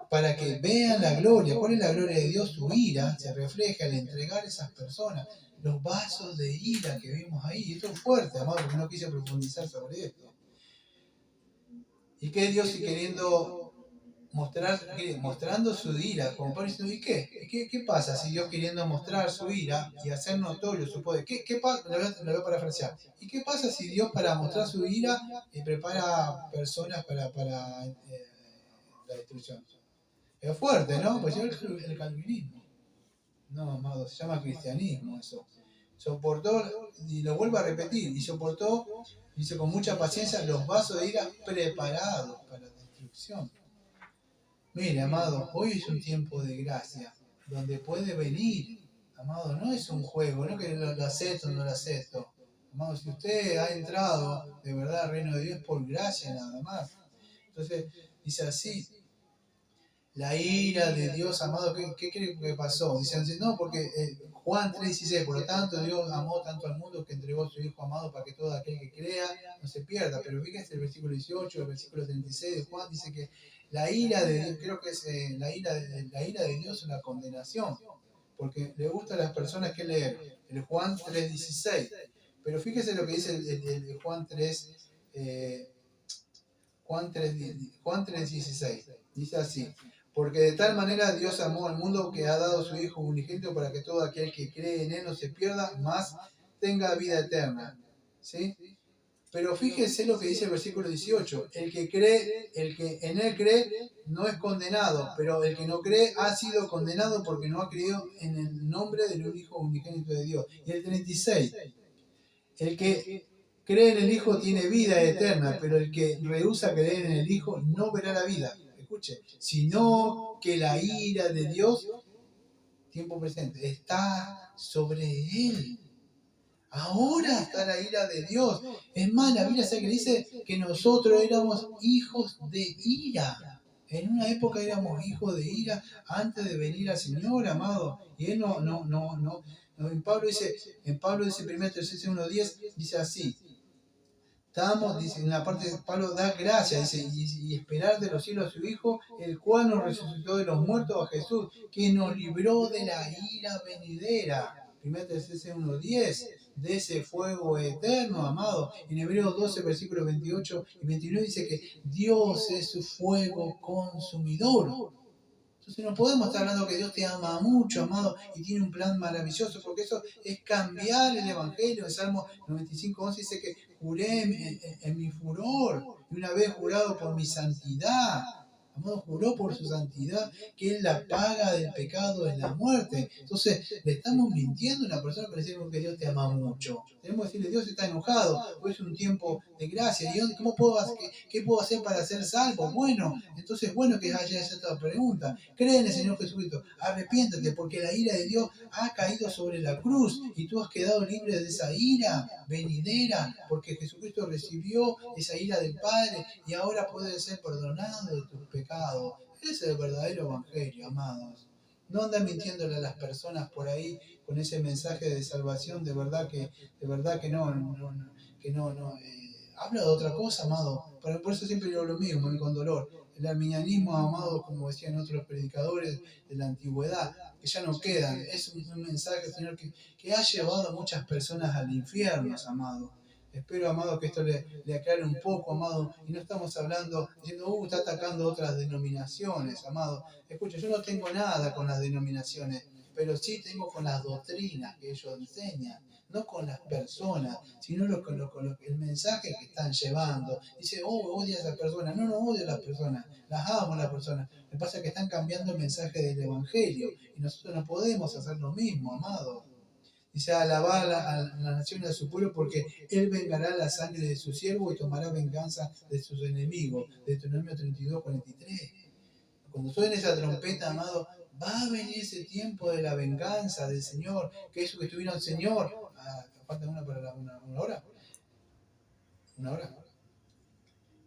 para que vean la gloria. ¿Cuál es la gloria de Dios? Su ira se refleja al entregar a esas personas. Los vasos de ira que vimos ahí. Esto es fuerte, amado, porque no quise profundizar sobre esto. ¿Y qué Dios queriendo mostrando su ira, como Pablo diciendo, ¿y qué pasa si Dios queriendo mostrar su ira y hacer notorio su poder? ¿Qué pasa? Lo voy a parafrasear. ¿Y qué pasa si Dios para mostrar su ira prepara personas para la destrucción? Es fuerte, ¿no? Pues el calvinismo. No, amado, se llama cristianismo eso. Soportó, y lo vuelvo a repetir, y soportó, dice, con mucha paciencia los vasos de ira preparados para la destrucción. Mire, amado, hoy es un tiempo de gracia, donde puede venir, amado, no es un juego, no que lo acepto o no lo acepto. Amado, si usted ha entrado de verdad al reino de Dios por gracia nada más. Entonces, dice así, la ira de Dios, amado, ¿qué cree que pasó? Dicen, no, porque Juan 3:16, por lo tanto Dios amó tanto al mundo que entregó a su Hijo amado para que todo aquel que crea no se pierda. Pero fíjense el versículo 18, el versículo 36 de Juan dice que la ira de Dios, creo que es la ira de Dios es una condenación, porque le gusta a las personas que leen el Juan 3:16. Pero fíjese lo que dice el Juan 3, Juan 3:16. Dice así. Porque de tal manera Dios amó al mundo que ha dado a su Hijo unigénito para que todo aquel que cree en Él no se pierda, mas tenga vida eterna. ¿Sí? Pero fíjese lo que dice el versículo 18. El que en Él cree no es condenado, pero el que no cree ha sido condenado porque no ha creído en el nombre del Hijo unigénito de Dios. Y el 36. El que cree en el Hijo tiene vida eterna, pero el que rehúsa creer en el Hijo no verá la vida. Escuche, sino que la ira de Dios, tiempo presente, está sobre él. Ahora está la ira de Dios. Es más, la Biblia sabe que dice que nosotros éramos hijos de ira. En una época éramos hijos de ira antes de venir al Señor, amado. Y él no. En Pablo dice 1 Tesalonicenses 1:10, dice así. Estamos, dice, en la parte de Pablo da gracias, dice, y esperar de los cielos a su Hijo, el cual nos resucitó de los muertos, a Jesús, que nos libró de la ira venidera. 1 Tesalonicenses 1:10, de ese fuego eterno, amado. En Hebreos 12, versículos 28 y 29 dice que Dios es su fuego consumidor. Entonces no podemos estar hablando que Dios te ama mucho, amado, y tiene un plan maravilloso, porque eso es cambiar el Evangelio. En Salmo 95:11 dice que juré en mi furor, y una vez jurado por mi santidad. Amado, juró por su santidad que Él la paga del pecado es la muerte. Entonces, le estamos mintiendo a una persona para decirle que Dios te ama mucho. Tenemos que decirle, Dios está enojado, hoy es un tiempo de gracia. ¿Y qué puedo hacer para ser salvo? Bueno, entonces, bueno que haya esta pregunta. Cree en el Señor Jesucristo, arrepiéntate, porque la ira de Dios ha caído sobre la cruz y tú has quedado libre de esa ira venidera, porque Jesucristo recibió esa ira del Padre y ahora puedes ser perdonado de tus pecados. Ese es el verdadero evangelio, amados. No andan mintiéndole a las personas por ahí con ese mensaje de salvación, de verdad que habla de otra cosa, amado. Por eso siempre digo lo mismo, con dolor. El arminianismo, amado, como decían otros predicadores de la antigüedad, que ya no quedan, es un mensaje, Señor, que ha llevado a muchas personas al infierno, amado. Espero, amado, que esto le aclare un poco, amado, y no estamos hablando, diciendo, está atacando otras denominaciones, amado. Escucha, yo no tengo nada con las denominaciones, pero sí tengo con las doctrinas que ellos enseñan, no con las personas, sino con el mensaje que están llevando. Dice, odia a esas personas. No odio a las personas, las amo a las personas. Lo que pasa es que están cambiando el mensaje del Evangelio, y nosotros no podemos hacer lo mismo, amado. Dice, alabar a la nación y a su pueblo, porque él vengará la sangre de su siervo y tomará venganza de sus enemigos. Deuteronomio 32, 43. Cuando suene esa trompeta, amado, va a venir ese tiempo de la venganza del Señor, que eso que estuvieron el Señor. Falta una para una hora. Una hora.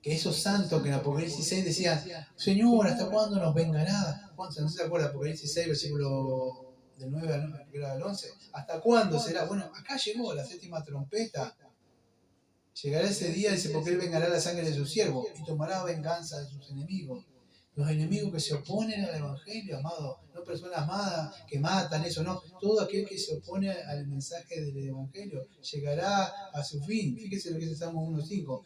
Que esos santos que en Apocalipsis 6 decían, Señor, ¿hasta cuándo nos vengará? ¿No se acuerda Apocalipsis 6, versículo del 9 al 11? ¿Hasta cuándo será? Bueno, acá llegó la séptima trompeta. Llegará ese día, dice, porque él vengará la sangre de su siervo y tomará venganza de sus enemigos. Los enemigos que se oponen al Evangelio, amado, no personas amadas que matan, eso no. Todo aquel que se opone al mensaje del Evangelio llegará a su fin. Fíjese lo que dice Salmo 1.5.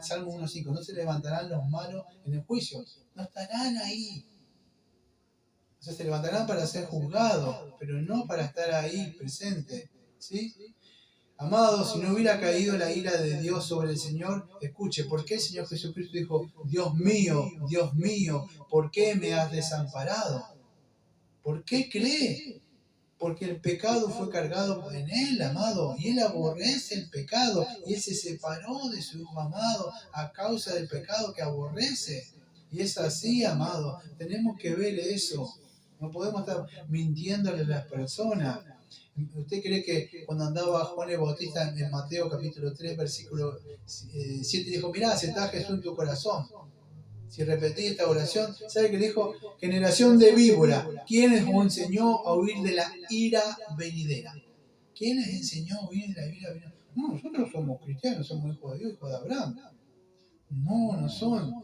Salmo 1.5, no se levantarán los malos en el juicio. No estarán ahí. O sea, se levantarán para ser juzgados, pero no para estar ahí presentes. ¿Sí? Amado, si no hubiera caído la ira de Dios sobre el Señor, escuche, ¿por qué el Señor Jesucristo dijo, Dios mío, ¿por qué me has desamparado? ¿Por qué cree? Porque el pecado fue cargado en él, amado, y él aborrece el pecado, y él se separó de su hijo amado a causa del pecado que aborrece. Y es así, amado, tenemos que ver eso. No podemos estar mintiéndole a las personas. ¿Usted cree que cuando andaba Juan el Bautista en Mateo capítulo 3, versículo 7, dijo, mirá, aceptá a Jesús en tu corazón? Si repetí esta oración, ¿sabe qué dijo? Generación de víbora, ¿quién les enseñó a huir de la ira venidera? ¿Quién les enseñó a huir de la ira venidera? No, nosotros somos cristianos, somos hijos de Dios, hijos de Abraham. No son.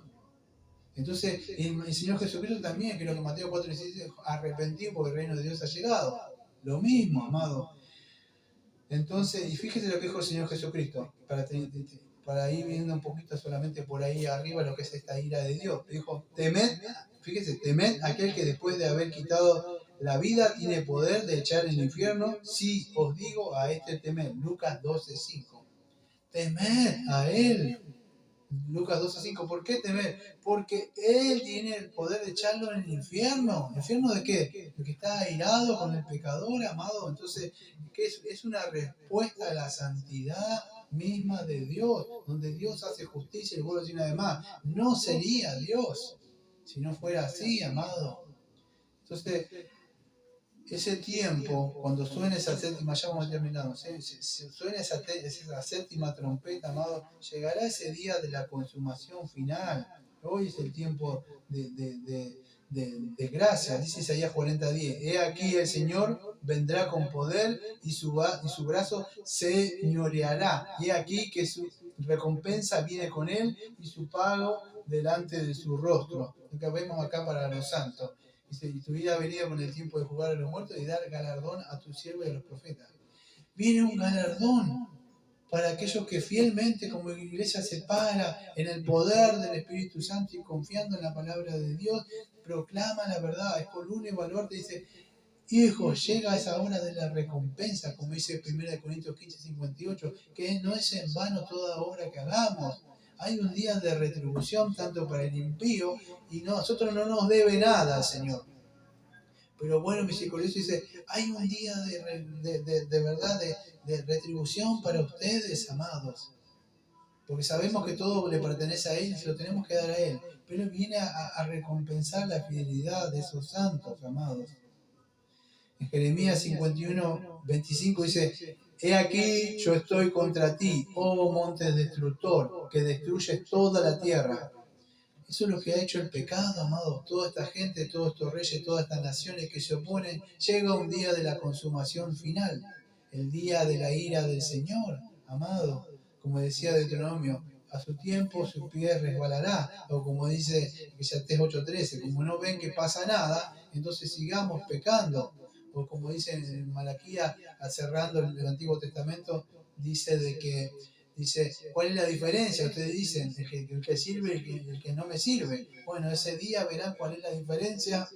Entonces, el Señor Jesucristo también, creo que Mateo 4:17, arrepentido porque el reino de Dios ha llegado. Lo mismo, amado. Entonces, y fíjese lo que dijo el Señor Jesucristo, para ir viendo un poquito solamente por ahí arriba lo que es esta ira de Dios. Dijo, temed, fíjese, temed aquel que después de haber quitado la vida tiene poder de echar en el infierno. Sí, os digo a este temed. Lucas 12:5. Temed a él. Lucas 12:5. ¿Por qué temer? Porque él tiene el poder de echarlo en el infierno. ¿El infierno de qué? De que está airado con el pecador, amado. Entonces, ¿qué es una respuesta a la santidad misma de Dios, donde Dios hace justicia y vuelvo a decir una vez más, no sería Dios si no fuera así, amado. Entonces, ese tiempo, cuando suene esa séptima, ya vamos terminando, suene esa séptima trompeta, amado, llegará ese día de la consumación final. Hoy es el tiempo de gracia, dice Isaías 40:10. He aquí el Señor vendrá con poder y su brazo señoreará. He aquí que su recompensa viene con él y su pago delante de su rostro. Lo que vemos acá para los santos. Dice, y tu vida venida con el tiempo de jugar a los muertos y dar galardón a tu siervo y a los profetas. Viene un galardón para aquellos que fielmente como iglesia se para en el poder del Espíritu Santo y confiando en la palabra de Dios, proclama la verdad, es columna y baluarte, dice, hijo, llega esa hora de la recompensa, como dice 1 Corintios 15:58, que no es en vano toda obra que hagamos. Hay un día de retribución tanto para el impío y nosotros no nos debe nada, Señor. Pero bueno, misericordioso dice, hay un día de verdad, de retribución para ustedes, amados. Porque sabemos que todo le pertenece a Él y se lo tenemos que dar a Él. Pero Él viene a recompensar la fidelidad de esos santos, amados. En Jeremías 51:25 dice, he aquí yo estoy contra ti, oh monte destructor, que destruyes toda la tierra. Eso es lo que ha hecho el pecado, amado. Toda esta gente, todos estos reyes, todas estas naciones que se oponen, llega un día de la consumación final, el día de la ira del Señor, amado. Como decía Deuteronomio, a su tiempo su pie resbalará. O como dice Eclesiastés 8:13, como no ven que pasa nada, entonces sigamos pecando. O como dice en Malaquías, cerrando el Antiguo Testamento, dice, ¿cuál es la diferencia? Ustedes dicen, el que sirve y el que no me sirve. Bueno, ese día verán cuál es la diferencia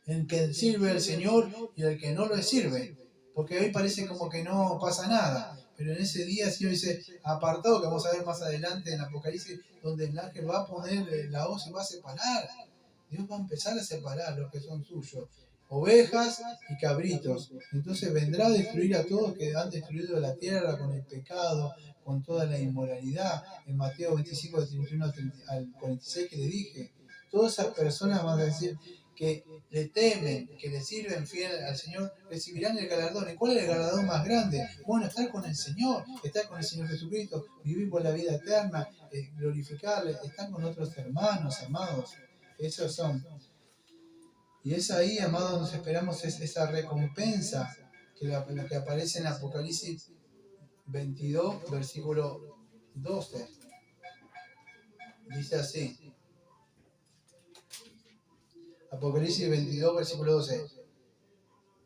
en que sirve al Señor y el que no lo sirve. Porque hoy parece como que no pasa nada. Pero en ese día el Señor dice, apartado, que vamos a ver más adelante en Apocalipsis, donde el ángel va a poner la hoz y va a separar. Dios va a empezar a separar los que son suyos. ovejas y cabritos. Entonces vendrá a destruir a todos que han destruido la tierra con el pecado, con toda la inmoralidad. En Mateo 25, del 31 al 46 que le dije, todas esas personas van a decir que le temen, que le sirven fiel al Señor, recibirán el galardón. ¿Y cuál es el galardón más grande? Bueno, estar con el Señor, estar con el Señor Jesucristo, vivir por la vida eterna, glorificarle, estar con otros hermanos, amados. Esos son. Y es ahí, amados, donde esperamos esa recompensa la que aparece en Apocalipsis 22, versículo 12. Dice así. Apocalipsis 22, versículo 12.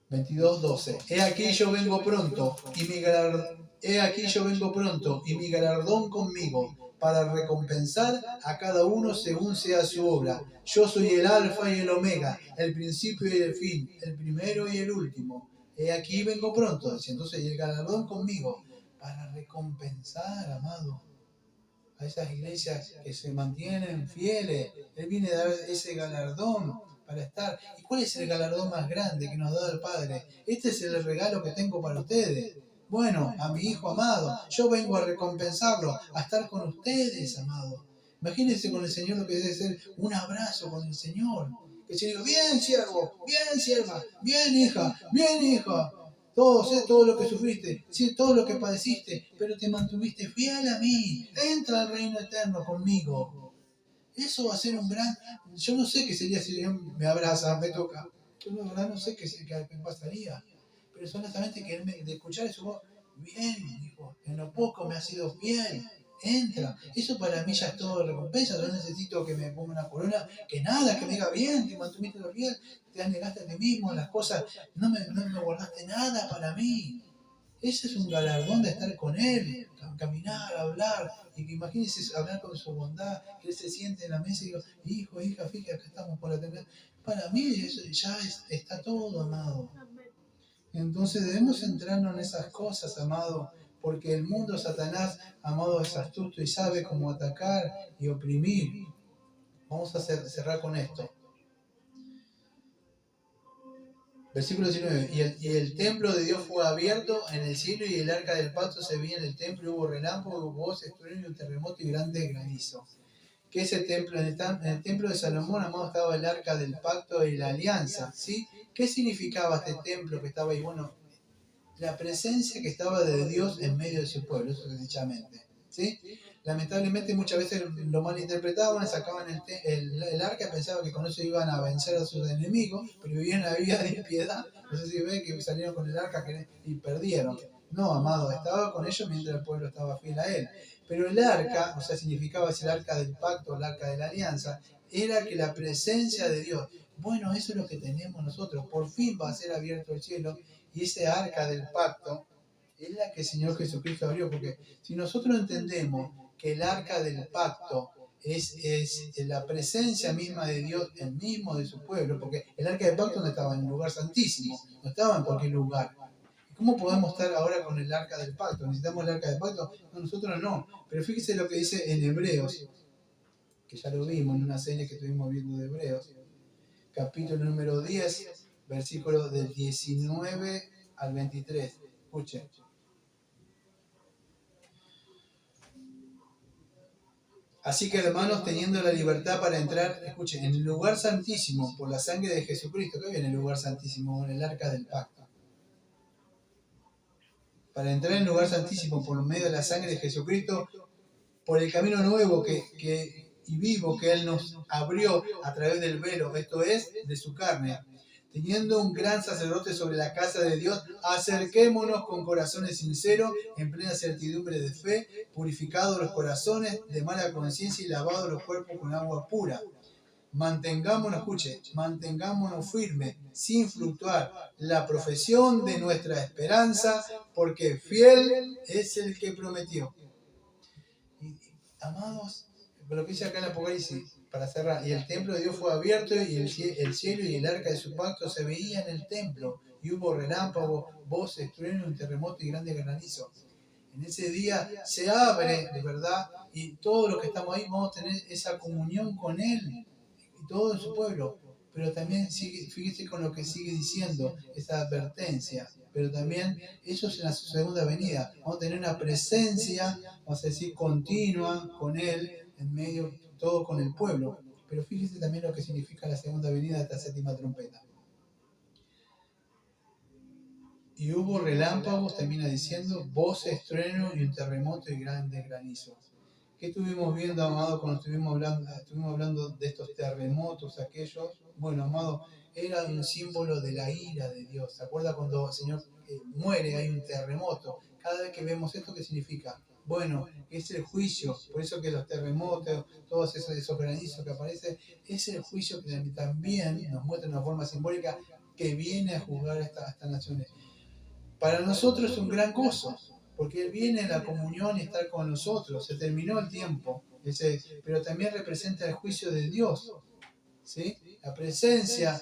22, 12. He aquí yo vengo pronto, y mi galardón conmigo, para recompensar a cada uno según sea su obra. Yo soy el Alfa y el Omega, el principio y el fin, el primero y el último. He aquí vengo pronto, dice entonces, y el galardón conmigo, para recompensar, amado, a esas iglesias que se mantienen fieles. Él viene a dar ese galardón para estar. ¿Y cuál es el galardón más grande que nos da el Padre? Este es el regalo que tengo para ustedes. Bueno, a mi hijo amado, yo vengo a recompensarlo, a estar con ustedes, amado. Imagínense con el Señor lo que debe ser un abrazo con el Señor. Que se diga, bien siervo, bien sierva, bien hija, bien hija. Todo lo que sufriste, sí, todo lo que padeciste, pero te mantuviste fiel a mí. Entra al reino eterno conmigo. Eso va a ser un gran... Yo no sé qué sería si Dios me abraza, me toca. Yo la verdad no sé qué pasaría. Pero solamente que de escuchar eso, voz, bien, hijo, en lo poco me has sido fiel. Entra. Eso para mí ya es todo recompensa. Yo necesito que me ponga una corona, que nada, que me diga bien, te mantuviste fiel, te negaste a ti mismo, las cosas, no me guardaste nada para mí. Ese es un galardón de estar con Él, caminar, hablar, y que imagínense hablar con su bondad, que Él se siente en la mesa y diga, hijo, hija, fíjate, acá estamos por la eternidad. Para mí eso ya está todo, amado. Entonces debemos centrarnos en esas cosas, amado, porque el mundo, Satanás, amado, es astuto y sabe cómo atacar y oprimir. Vamos a cerrar con esto. Versículo 19. Y el templo de Dios fue abierto en el cielo, y el arca del pacto se veía en el templo, y hubo relámpagos, hubo voces, truenos, un terremoto y grande granizo. ¿Qué es el templo? En el templo de Salomón, amado, estaba el arca del pacto y la alianza. ¿Sí? ¿Qué significaba este templo que estaba ahí? Bueno, la presencia que estaba de Dios en medio de su pueblo, eso sencillamente. ¿Sí? Lamentablemente muchas veces lo malinterpretaban, sacaban el arca, pensaban que con eso iban a vencer a sus enemigos, pero vivían una vida de impiedad. No sé si ven que salieron con el arca y perdieron. No, amado, estaba con ellos mientras el pueblo estaba fiel a él. Pero el arca, o sea, significaba ese arca del pacto, el arca de la alianza, era que la presencia de Dios, bueno, eso es lo que tenemos nosotros, por fin va a ser abierto el cielo, y ese arca del pacto es la que el Señor Jesucristo abrió, porque si nosotros entendemos que el arca del pacto es la presencia misma de Dios, el mismo de su pueblo, porque el arca del pacto no estaba en el lugar santísimo, no estaba en cualquier lugar. ¿Cómo podemos estar ahora con el arca del pacto? ¿Necesitamos el arca del pacto? No, nosotros no. Pero fíjese lo que dice en Hebreos, que ya lo vimos en una serie que estuvimos viendo de Hebreos, capítulo número 10, versículos del 19 al 23. Escuchen. Así que, hermanos, teniendo la libertad para entrar, escuchen, en el lugar santísimo por la sangre de Jesucristo. ¿Qué viene el lugar santísimo? En el arca del pacto. Para entrar en el lugar santísimo por medio de la sangre de Jesucristo, por el camino nuevo y vivo que Él nos abrió a través del velo, esto es, de su carne. Teniendo un gran sacerdote sobre la casa de Dios, acerquémonos con corazones sinceros, en plena certidumbre de fe, purificados los corazones de mala conciencia y lavados los cuerpos con agua pura. Mantengámonos firmes, sin fluctuar, la profesión de nuestra esperanza, porque fiel es el que prometió. Amados, lo que dice acá en Apocalipsis, para cerrar, y el templo de Dios fue abierto, y el cielo y el arca de su pacto se veía en el templo, y hubo relámpagos, voces, truenos, un terremoto y grande granizo. En ese día se abre, de verdad, y todos los que estamos ahí vamos a tener esa comunión con Él, y todo en su pueblo, pero también sigue, fíjese con lo que sigue diciendo, esa advertencia, pero también ellos en la segunda venida vamos a tener una presencia, vamos a decir, continua con Él, en medio, todo con el pueblo. Pero fíjese también lo que significa la segunda venida de esta séptima trompeta. Y hubo relámpagos, termina diciendo, voces, trueno y un terremoto y grande granizo. ¿Qué estuvimos viendo, amado, cuando estuvimos hablando de estos terremotos, aquellos? Bueno, amado, era un símbolo de la ira de Dios. ¿Se acuerda cuando el Señor muere, hay un terremoto? Cada vez que vemos esto, ¿qué significa? Bueno, es el juicio, por eso que los terremotos, todos esos granizos que aparecen, es el juicio que también nos muestra de una forma simbólica que viene a juzgar a estas naciones. Para nosotros es un gran gozo, porque Él viene en la comunión y está con nosotros. Se terminó el tiempo, pero también representa el juicio de Dios, ¿sí? La presencia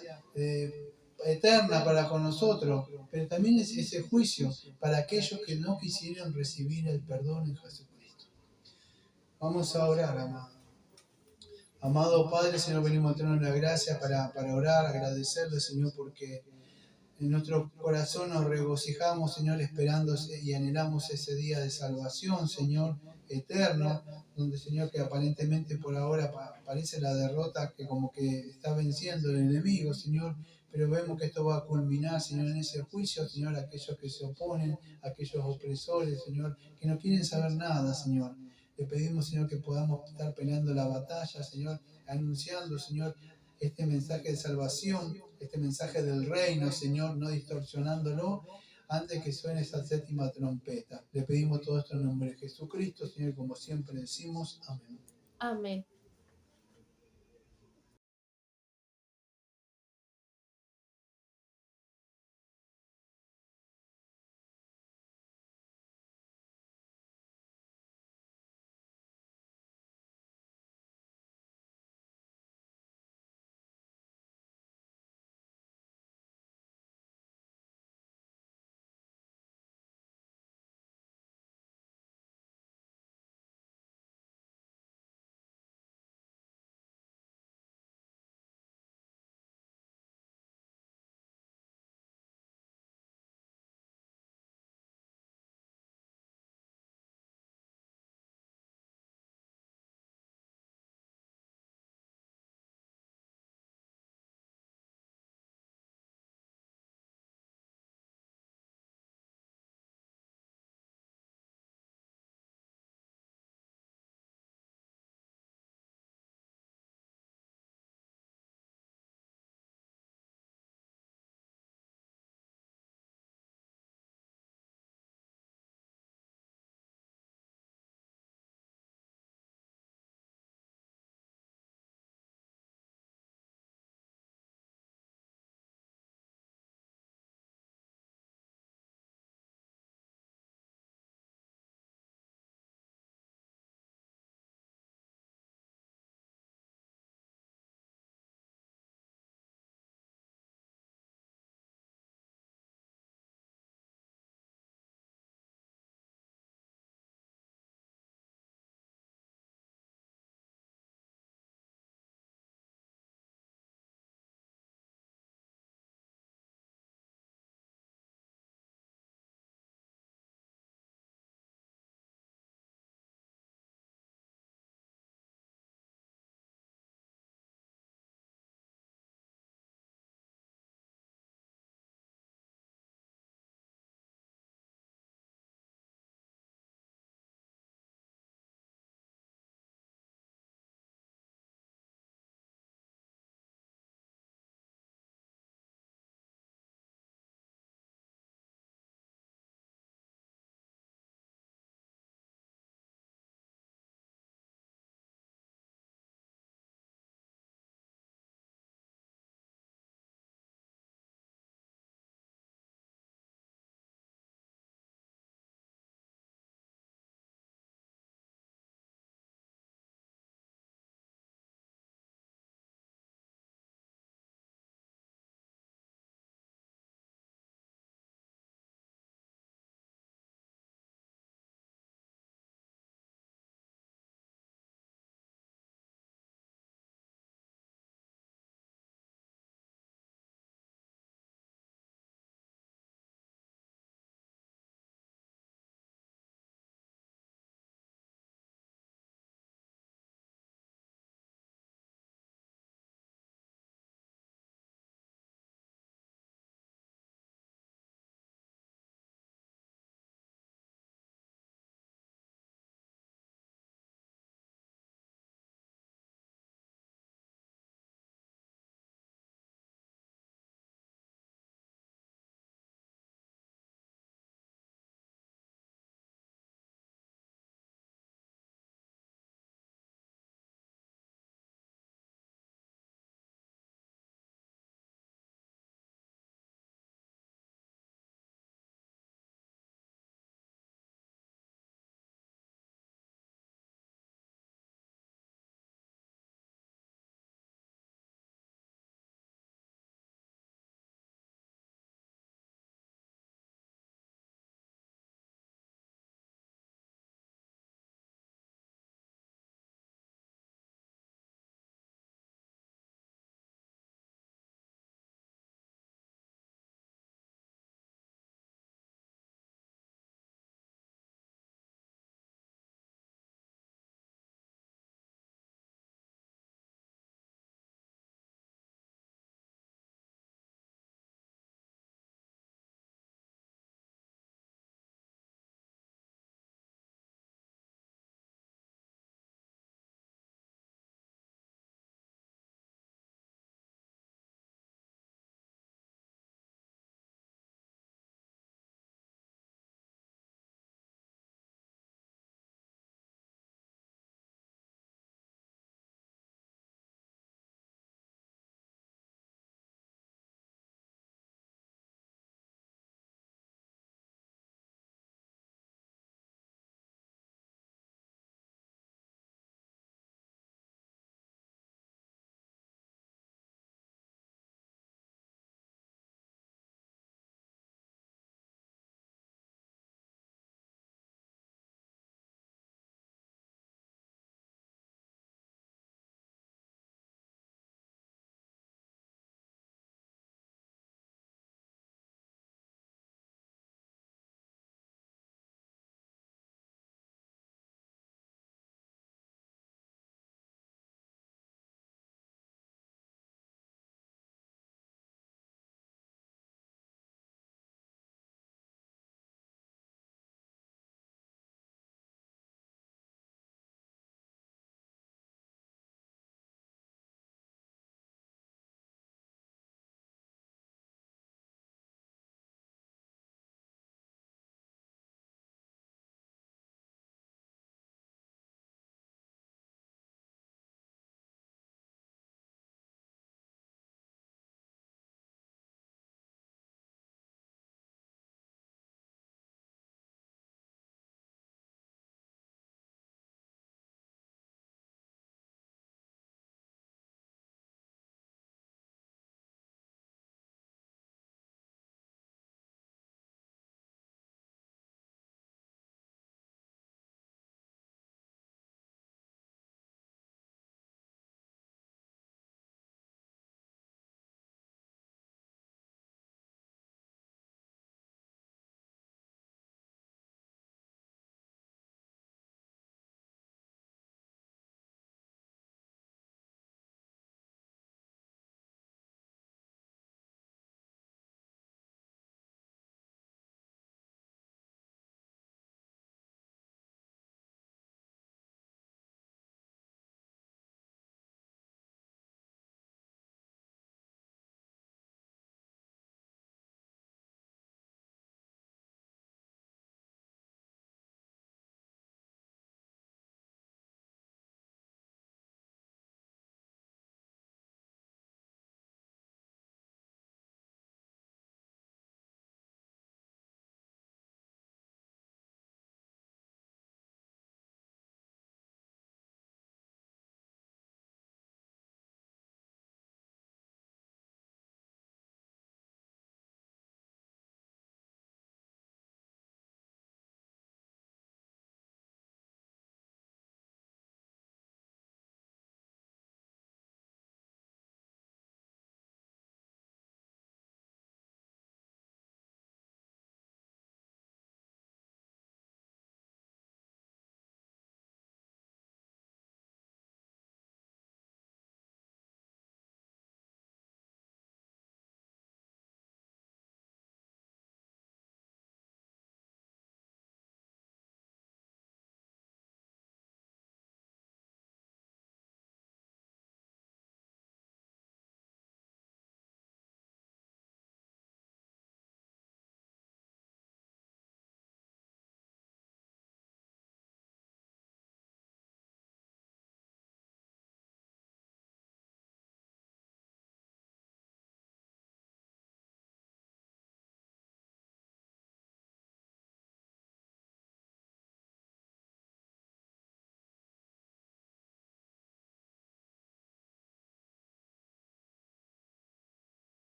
eterna para con nosotros, pero también es ese juicio para aquellos que no quisieron recibir el perdón en Jesucristo. Vamos a orar, amado. Amado Padre, Señor, venimos a tener una gracia para orar, agradecerle, Señor, porque en nuestro corazón nos regocijamos, Señor, esperando y anhelamos ese día de salvación, Señor, eterno, donde, Señor, que aparentemente por ahora parece la derrota que como que está venciendo el enemigo, Señor, pero vemos que esto va a culminar, Señor, en ese juicio, Señor, aquellos que se oponen, aquellos opresores, Señor, que no quieren saber nada, Señor. Le pedimos, Señor, que podamos estar peleando la batalla, Señor, anunciando, Señor, este mensaje de salvación, este mensaje del reino, Señor, no distorsionándolo antes que suene esa séptima trompeta. Le pedimos todo esto en nombre de Jesucristo, Señor, como siempre decimos, amén. Amén.